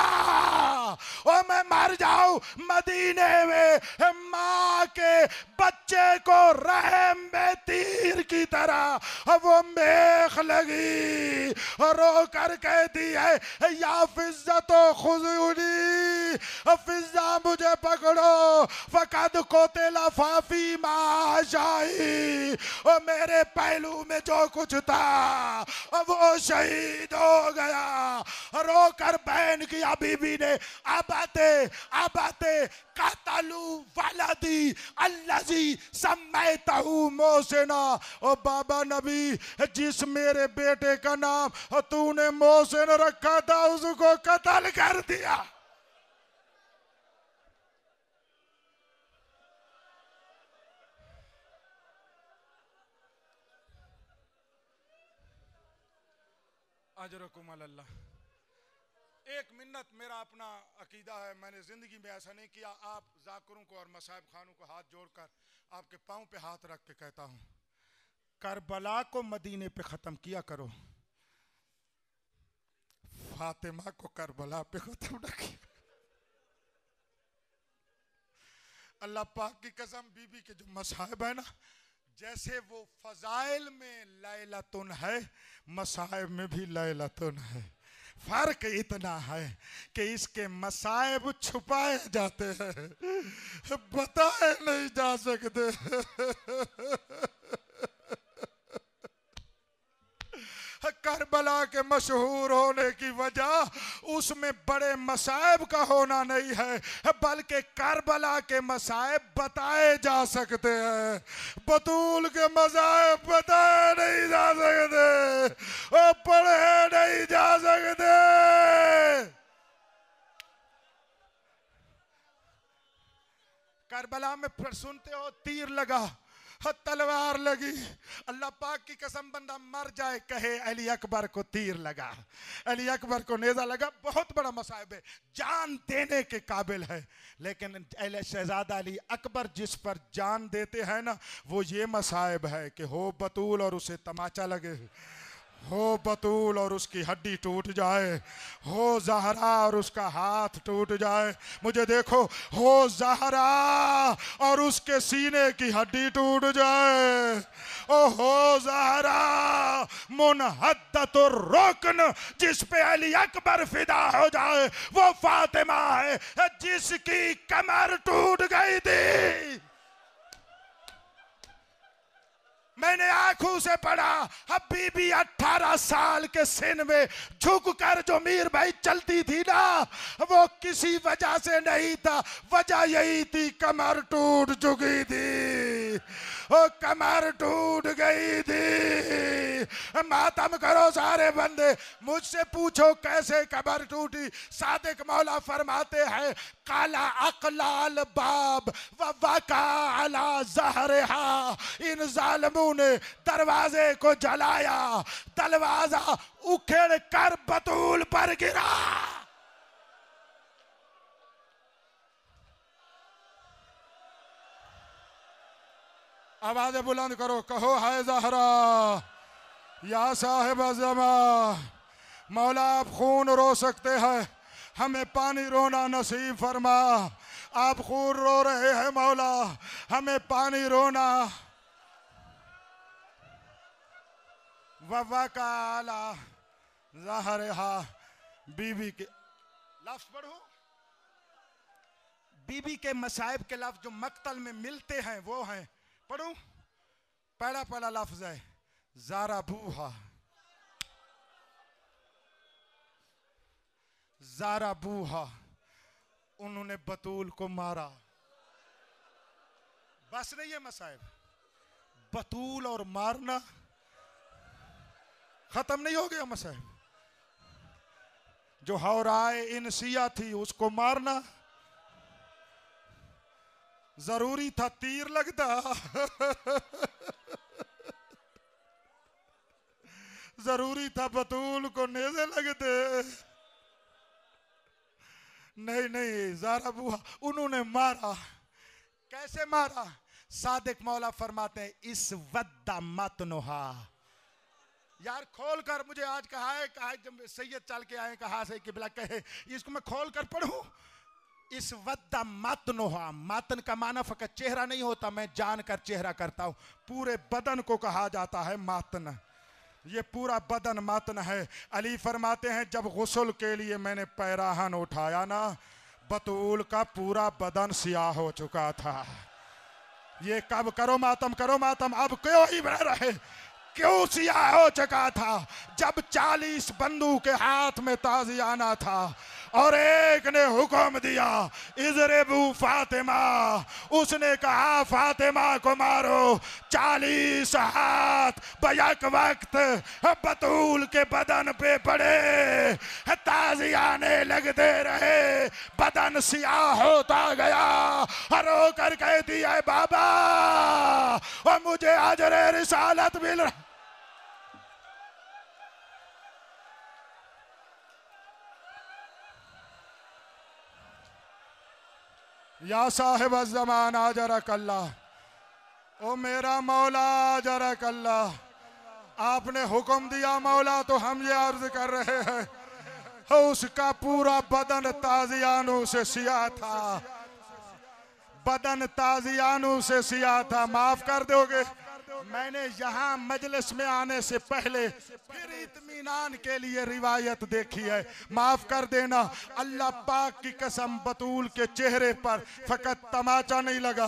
और मैं मर जाऊं, मदीने में माँ के बच्चे को रहम में तीर की तरह वो मेख लगी और रो कर कहती है, या फिज़्ज़ा तो खुज़ूनी, फिज़्ज़ा मुझे पकड़ो, फ़क़द क़ुतिला फ़ी मा शाही, और मेरे पहलू में जो कुछ था वो शहीद हो गया। रो कर बहन की बीबी ने आबाते आबाते कतलू वलदी अल्लज़ी सम्मैतहू मोहसिना, ओ बाबा नबी, जिस मेरे बेटे का नाम तूने मोहसिन रखा था उसको कत्ल कर दिया। अजरकुम अल्लाह। एक मिन्नत, मेरा अपना अकीदा है, मैंने जिंदगी में ऐसा नहीं किया। आप जाकिरों को और मसाइब खानों को हाथ जोड़कर आपके पांव पे हाथ रख के कहता हूं, करबला को मदीने पे खत्म किया करो, फातिमा को करबला पे खत्म न किया। अल्लाह पाक की कसम, बीबी के जो मसाइब है ना, जैसे वो फजाइल में लैलतुन है, मसाइब में भी लैलतुन है। फर्क इतना है कि इसके मसाइब छुपाए जाते हैं, बताए नहीं जा सकते। करबला के मशहूर होने की वजह उसमें बड़े मसाइब का होना नहीं है, बल्कि करबला के मसाइब बताए जा सकते हैं। बतूल के मसाइब बताए नहीं जा सकते और पढ़े नहीं जा सकते। करबला में फिर सुनते हो तीर लगा, तलवार लगी, अल्लाह पाक की कसम बंदा मर जाए कहे अली अकबर को तीर लगा, अली अकबर को नेजा लगा। बहुत बड़ा मसाइब है, जान देने के काबिल है। लेकिन शहजादा अली अकबर जिस पर जान देते हैं ना, वो ये मसाइब है कि हो बतूल और उसे तमाचा लगे, हो बतूल और उसकी हड्डी टूट जाए, हो ज़हरा और उसका हाथ टूट जाए। मुझे देखो, हो ज़हरा और उसके सीने की हड्डी टूट जाए, ओ हो ज़हरा मुनहद्दतुर रुकन, जिस पे अली अकबर फिदा हो जाए वो फातिमा है जिसकी कमर टूट गई थी। मैंने आंखों से पढ़ा, अब बीबी 18 साल के सिन में झुक कर जो मीर भाई चलती थी ना, वो किसी वजह से नहीं था, वजह यही थी कमर टूट चुकी थी, ओ कमर टूट गई थी। मातम करो सारे बंदे, मुझसे पूछो कैसे कमर टूटी। सादिक मौला फरमाते हैं, काला अकलाल बाब व वका अला ज़हरिहा, इन जालिमों ने दरवाजे को जलाया, दरवाजा उखेड़ कर बतूल पर गिरा। आवाज़ें बुलंद करो, कहो हाय ज़हरा या साहिब ज़मा। मौला आप खून रो सकते हैं, हमें पानी रोना नसीब फरमा। आप खून रो रहे हैं मौला, हमें पानी रोना। वफ़ा का आला ज़हरिहा, बीबी के लफ्ज़ पढ़ो, बीबी के मसाइब के लफ्ज़ जो मक्तल में मिलते हैं वो हैं, पढ़ूं। पहला पहला लफ्ज़ है ज़ाराबूहा, ज़ाराबूहा, उन्होंने बतूल को मारा। बस नहीं है मसाइब, बतूल और मारना खत्म नहीं हो गया मसाइब। जो हौराए इनसिया थी उसको मारना जरूरी था, तीर लगता जरूरी था बतूल को नेज़े लगते। नहीं नहीं, ज़ाराबूहा उन्होंने मारा। कैसे मारा? सादिक मौला फरमाते हैं, इस वद्दा मतनुहा। यार खोल कर, मुझे आज कहा है जब सैयद चल के आए, कहा से किबला कहे, इसको मैं खोल कर पढ़ूं। इस वद्दा मतनुहा, मातन का माना फकत चेहरा नहीं होता, मैं जानकर चेहरा करता हूं, पूरे बदन को कहा जाता है मातन। ये पूरा बदन मातन है। अली फरमाते हैं, जब गुस्ल के लिए मैंने पैराहन उठाया ना, बतूल का पूरा बदन सियाह हो चुका था। ये कब करो मातम, करो मातम, अब क्यों ही बह रहे, क्यों सियाह हो चुका था? जब 40 बंदूक के हाथ में ताजियाना था और एक ने हुक्म दिया, इज़रेबू फातिमा, उसने कहा फातिमा को मारो। 40 हाथ बैक वक्त बतूल के बदन पे पड़े, ताजियाने लगते रहे, बदन सियाह होता गया। रो कर कह दिया, बाबा और मुझे अजरे रिसालत मिल रहा। या साहिब ज़मान आजरक अल्लाह, ओ मेरा मौला आजरक अल्लाह, आपने हुक्म दिया मौला, तो हम ये अर्ज कर रहे हैं, उसका पूरा बदन ताजियानों से सियाह था, बदन ताजियानों से सियाह था। माफ कर दोगे, मैंने यहाँ मजलिस में आने से पहले फिर इत्मीनान के लिए रिवायत देखी है, माफ कर देना। अल्लाह पाक की कसम, बतूल के चेहरे पर फकत तमाचा नहीं लगा,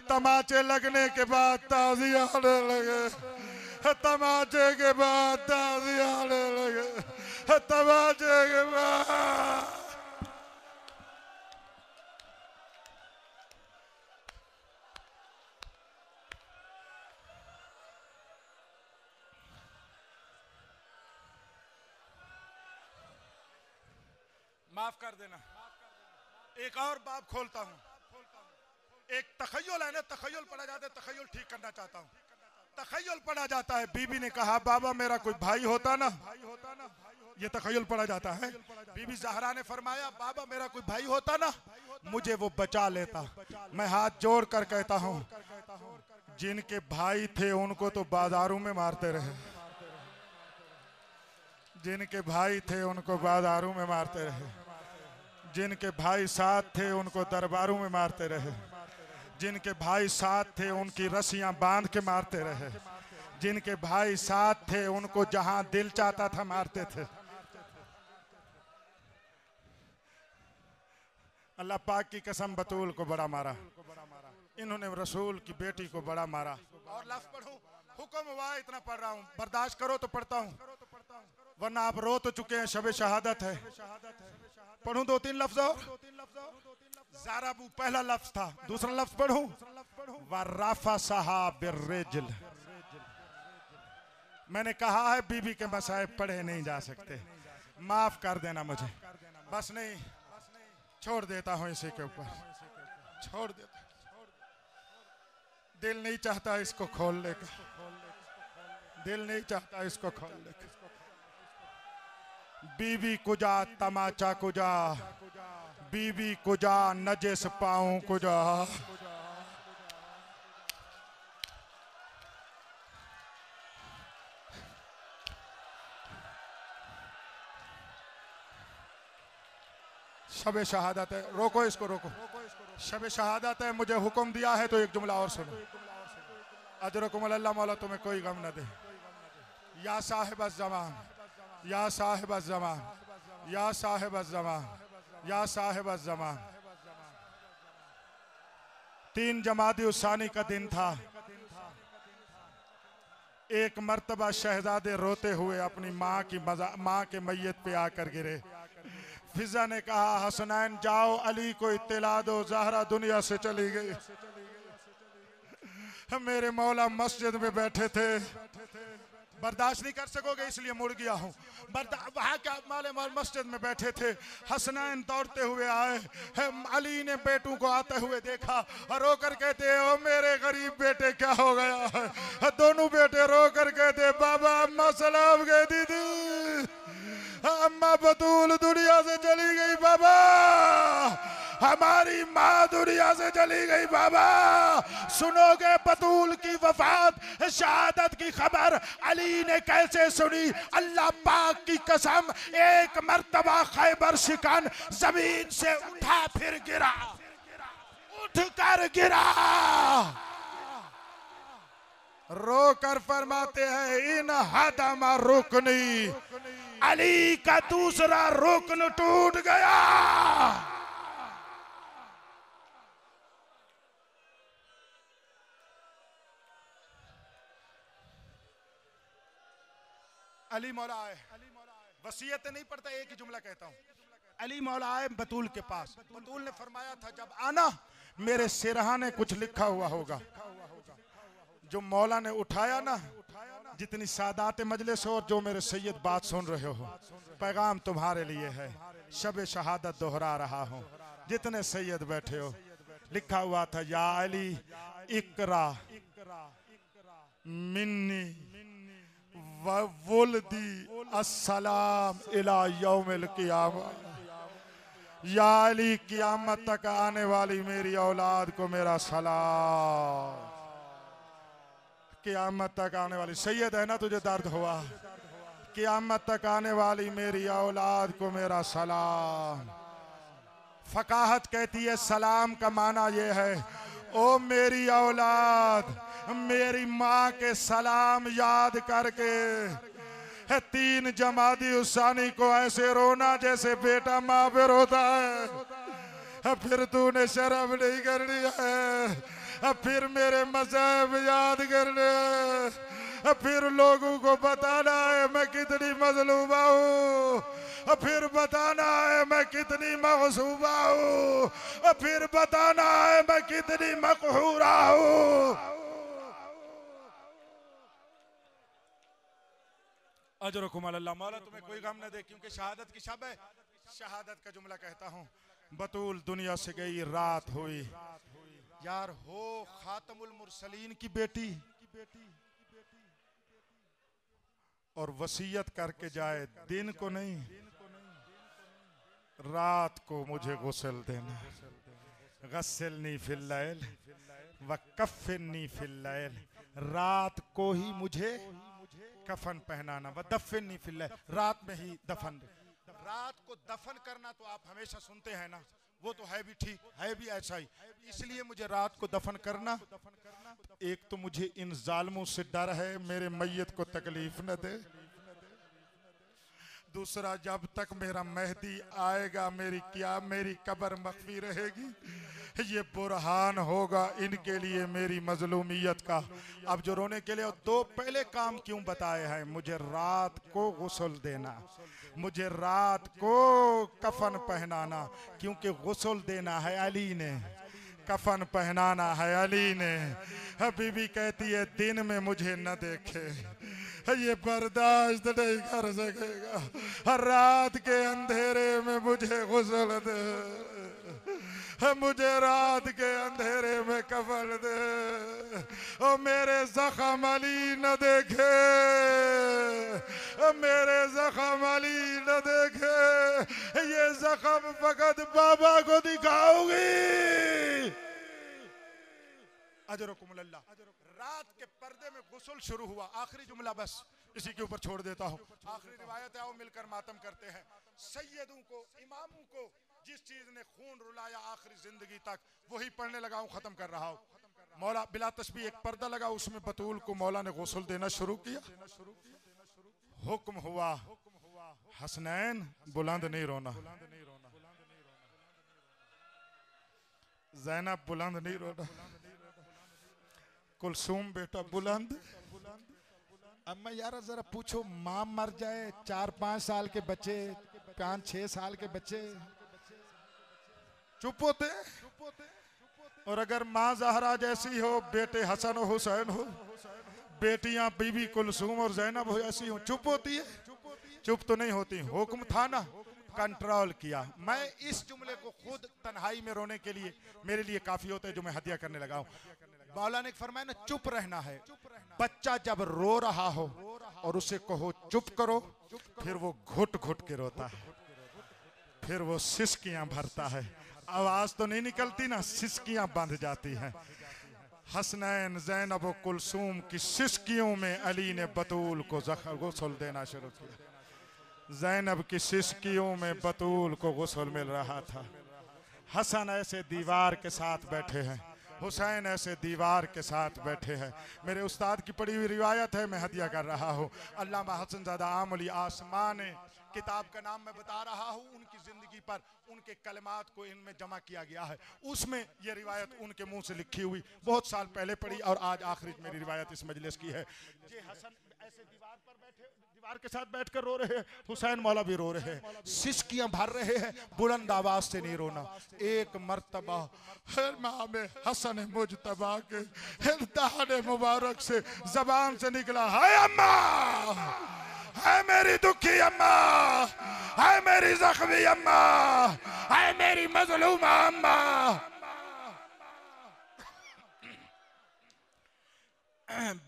तमाचे लगने के बाद ताज़िया आने लगे, तमाचे के बाद ताज़िया आने लगे, तमाचे के बाद। माफ कर देना, एक और बाब खोलता हूं। एक तखय्युल है ना, तखय्युल पढ़ा जाता है, तखय्युल ठीक करना चाहता हूँ। तखय्युल पढ़ा जाता है, बीबी ने कहा बाबा मेरा कोई भाई होता ना, ये तखय्युल पढ़ा जाता है। बीबी ज़हरा ने फरमाया बाबा मेरा कोई भाई होता ना, मुझे वो बचा लेता। मैं हाथ जोड़ कर कहता हूँ, जिनके भाई थे उनको तो बाजारों में मारते रहे, जिनके भाई थे उनको बाजारों में मारते रहे, जिनके भाई साथ थे उनको दरबारों में मारते रहे, जिनके भाई साथ थे उनकी रस्सियां बांध के मारते रहे, जिनके भाई साथ थे उनको जहां दिल चाहता था मारते थे। अल्लाह पाक की कसम बतूल को बड़ा मारा, इन्होंने रसूल की बेटी को बड़ा मारा। और लफ्ज पढ़ूं, हुक्म हुआ इतना पढ़ रहा हूं, बर्दाश्त करो तो पढ़ता हूं, वरना आप रो तो चुके हैं, शबे शहादत है। पढ़ूं 2-3 लफ्ज और। ज़ाराबू पहला लफ्ज था, दूसरा लफ्ज पढ़ूं, वराफा साहब बिर्रिजल। मैंने कहा है बीबी के मसाइब पढ़े नहीं जा सकते, माफ कर देना मुझे, बस नहीं छोड़ देता हूं इसी के ऊपर, छोड़ देता, दिल नहीं चाहता इसको खोलने का, दिल नहीं चाहता इसको खोलने का। बीबी कुजा तमाचा कुजा, बीबी कुजा नजिस पाऊं कुजा। शबे शहादत है, रोको इसको रोको, शबे शहादत है, मुझे हुक्म दिया है तो एक जुमला और सुनो। अजरकुम अल्लाह मौला तुम्हें कोई गम न दे। या साहिब ज़मान, या साहिब ज़मान, या साहिब ज़मान, या साहिब ज़मान। 3 जमादी उसानी का दिन था। एक मर्तबा शहजादे रोते हुए अपनी माँ के मैयत पे आकर गिरे। फिजा ने कहा हसनैन जाओ अली को इत्तला दो, ज़हरा दुनिया से चली गई। मेरे मौला मस्जिद में बैठे थे, बर्दाश्त नहीं कर सकोगे इसलिए मुड़ गया हूँ। वहाँ क्या माले माल मस्जिद में बैठे थे, हसनैन दौड़ते हुए आए, अली ने बेटों को आते हुए देखा और रो कर कहते ओ मेरे गरीब बेटे क्या हो गया है। दोनों बेटे रो कर कहते बाबा अम्मा सलाम गए, दीदी अम्मा बतूल दुनिया से चली गई बाबा, हमारी माँ दुनिया से चली गई बाबा। सुनोगे बतूल की वफात शहादत की खबर अली ने कैसे सुनी? अल्लाह पाक की कसम, एक मर्तबा खैबर शिकन जमीन से उठा फिर गिरा, उठकर गिरा। रो कर फरमाते हैं इन हदमा रुकनी, अली का दूसरा रुकन टूट गया। अली मौला आए, वसीयत नहीं पढ़ता, एक ही जुमला कहता हूँ। अली मौला आए बतूल के पास, बतूल ने फरमाया था जब आना मेरे सिरहाने कुछ लिखा हुआ होगा। जो मौला ने उठाया ना, जितनी सादात मजलिस हो और जो मेरे सैयद बात सुन रहे हो, पैगाम तुम्हारे लिए है। शब शहादत दोहरा रहा हूँ, जितने सैयद बैठे हो, लिखा हुआ था या अली इकरा मिन्नी वुल्दी अस्सलाम इला यौमिल क़ियामा। या अली क़ियामत तक आने वाली मेरी औलाद को मेरा सलाम। क़ियामत तक आने वाली सैयद है ना, तुझे दर्द हुआ? क़ियामत तक आने वाली मेरी औलाद को मेरा सलाम। फ़काहत कहती है सलाम का माना ये है ओ मेरी औलाद, मेरी माँ के सलाम याद करके 3 जमादी उसानी को ऐसे रोना जैसे बेटा माँ पे रोता है। फिर तूने शर्म नहीं करनी है, फिर मेरे मज़हब याद करने, फिर लोगों को बताना है मैं कितनी मजलूमा हूँ, फिर बताना है मैं कितनी मगसूबा हूँ, फिर बताना है मैं कितनी मकहूरा हूँ। अजरकुम अल्लाह मौला तुम्हें कोई गम न दे, क्योंकि शहादत की शब है। शहादत का जुमला कहता हूँ। बतूल दुनिया से गई, रात हुई, यार हो खातमुल मुरसलीन की बेटी और वसीयत करके जाए दिन को नहीं रात को मुझे गुस्ल देना, गस्सलनी फिल लैल व कफ़िनी फिल लैल, रात को ही मुझे कफन पहनाना, व दफिनी फिल लैल, रात में ही दफन। रात को दफन करना तो आप हमेशा सुनते हैं ना, वो तो है भी ठीक, है भी ऐसा ही, इसलिए मुझे रात को दफन करना। एक तो मुझे इन जालिमों से डर है मेरे मैयत को तकलीफ न दे, दूसरा जब तक मेरा मेहदी आएगा मेरी कब्र मख्फी रहेगी, ये बुरहान होगा इनके लिए मेरी मजलूमियत का। अब जो रोने के लिए दो पहले काम क्यों बताए हैं, मुझे रात को गुस्ल देना, मुझे रात को कफन पहनाना, क्योंकि गुस्ल देना है अली ने, कफन पहनाना है अली ने। बीबी कहती है दिन में मुझे न देखे ये बर्दाश्त नहीं कर सकेगा, रात के अंधेरे में मुझे गुस्ल दे, मुझे रात के अंधेरे में कफन दे, और मेरे जख्म अली न देखे, मेरे जख्म अली न देखे, ये जख्म फकत बाबा को दिखाओगी। अजरकुमुल्लाह। रात के पर्दे में गुस्ल शुरू हुआ, आखिरी जुमला बस इसी के ऊपर छोड़ देता हूँ, आखिरी रिवायत है, आओ मिलकर मातम करते हैं। सैयदों को, इमामों को जिस चीज ने खून रुलाया आखिरी जिंदगी तक, वही पढ़ने लगा हूँ, खत्म कर रहा हूँ। मौला बिला तस्बीह एक पर्दा लगा, उसमें बतूल को मौला ने गुस्ल देना शुरू किया। हुक्म हुआ हसनैन बुलंद नहीं रोना, ज़ैनब बुलंद नहीं रोना, कुलसूम बेटा बुलंद। अम्मा यार जरा पूछो, माँ मर जाए, 4-5 साल के बच्चे, 5-6 साल के बच्चे चुप होते, और अगर माँ ज़हरा जैसी हो, बेटे हसन और हुसैन हो, बेटियां बीबी कुलसूम और ज़ैनब हो ऐसी हो, चुप होती है? चुप तो नहीं होती। हुक्म था ना, कंट्रोल किया। मैं इस जुमले को खुद तन्हाई में रोने के लिए मेरे लिए काफी होता है, जो मैं हदिया करने लगा हूँ। मौला ने फरमाया ना, चुप रहना है। बच्चा जब रो रहा हो और उसे कहो चुप करो, फिर वो घुट घुट के रोता है, फिर वो सिसकियां भरता है, आवाज तो नहीं निकलती ना, सिसकियां बंध जाती हैं। हसनैन ज़ैनब व कुलसूम की सिसकियों में अली ने बतूल को गुस्ल देना शुरू किया। ज़ैनब की सिसकियों में बतूल को गुस्ल मिल रहा था। हसन ऐसे दीवार के साथ बैठे हैं, हुसैन ऐसे दीवार के साथ बैठे हैं। मेरे उस्ताद की पढ़ी हुई रिवायत है, मैं हदिया कर रहा हूँ। अल्लामा हसनज़ादा आमली आसमान किताब का नाम मैं बता रहा हूँ, उनकी जिंदगी पर उनके कलमात को इनमें जमा किया गया है। उसमें यह रिवायत उनके मुंह से लिखी हुई बहुत साल पहले पढ़ी, और आज आखिरी मेरी रिवायत इस मजलिस की है। ये हसन ऐसे दीवार पर बैठे, दीवार के साथ बैठकर रो रहे हैं, हुसैन मौला भी रो रहे हैं, सिसकियां भर रहे हैं, बुलंद आवाज से नहीं रोना। एक मर्तबा इमाम हसन मुजतबा के दाने मुबारक से जबान से निकला, हाय अम्मा, हाय मेरी दुखी अम्मा, हाय मेरी जख्मी अम्मा, हाय मेरी मजलूमा अम्मा।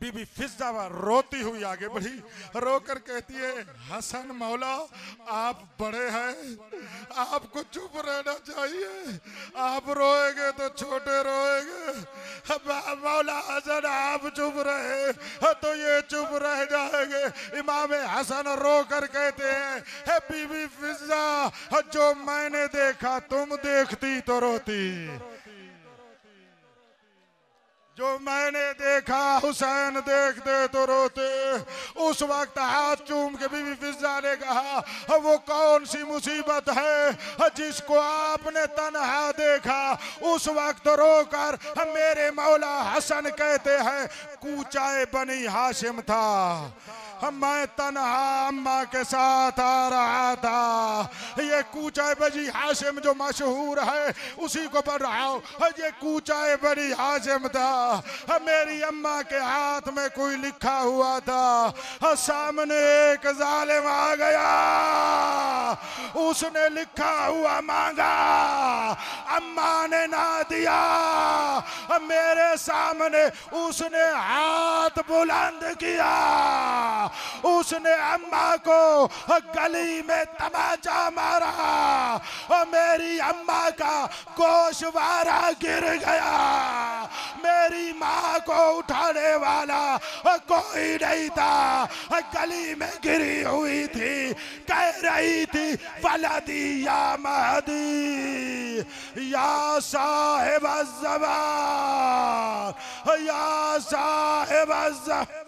बीबी फिजा रोती हुई आगे बढ़ी, रोकर कहती है, हसन मौला आप बड़े हैं, आपको चुप रहना चाहिए, आप रोएंगे तो छोटे रोएंगे। मौला हसन आप चुप रहे तो ये चुप रह जाएंगे। इमाम हसन रोकर कहते हैं, बीबी फिजा जो मैंने देखा तुम देखती तो रोती, जो मैंने देखा हुसैन देखते तो रोते। उस वक्त हाथ चूम के बीबी फिजा ने कहा, वो कौन सी मुसीबत है जिसको आपने तन्हा देखा? उस वक्त रोकर मेरे मौला हसन कहते हैं, कूचाए बनी हाशिम था, मैं तन्हा अम्मा के साथ आ रहा था। ये कूचाए बनी हाशिम जो मशहूर है उसी को पढ़ रहा हूँ। ये कूचाए बनी हाशिम था, मेरी अम्मा के हाथ में कोई लिखा हुआ था, सामने एक जालिम आ गया, उसने लिखा हुआ मांगा, अम्मा ने ना दिया। मेरे सामने उसने हाथ बुलंद किया, उसने अम्मा को गली में तमाचा मारा और मेरी अम्मा का गोशवारा गिर गया। मेरी माँ को उठाने वाला कोई नहीं था, गली में गिरी हुई थी, कह रही थी वलदी या महदी या साहिब ज़बान, या साहिब ज़बान।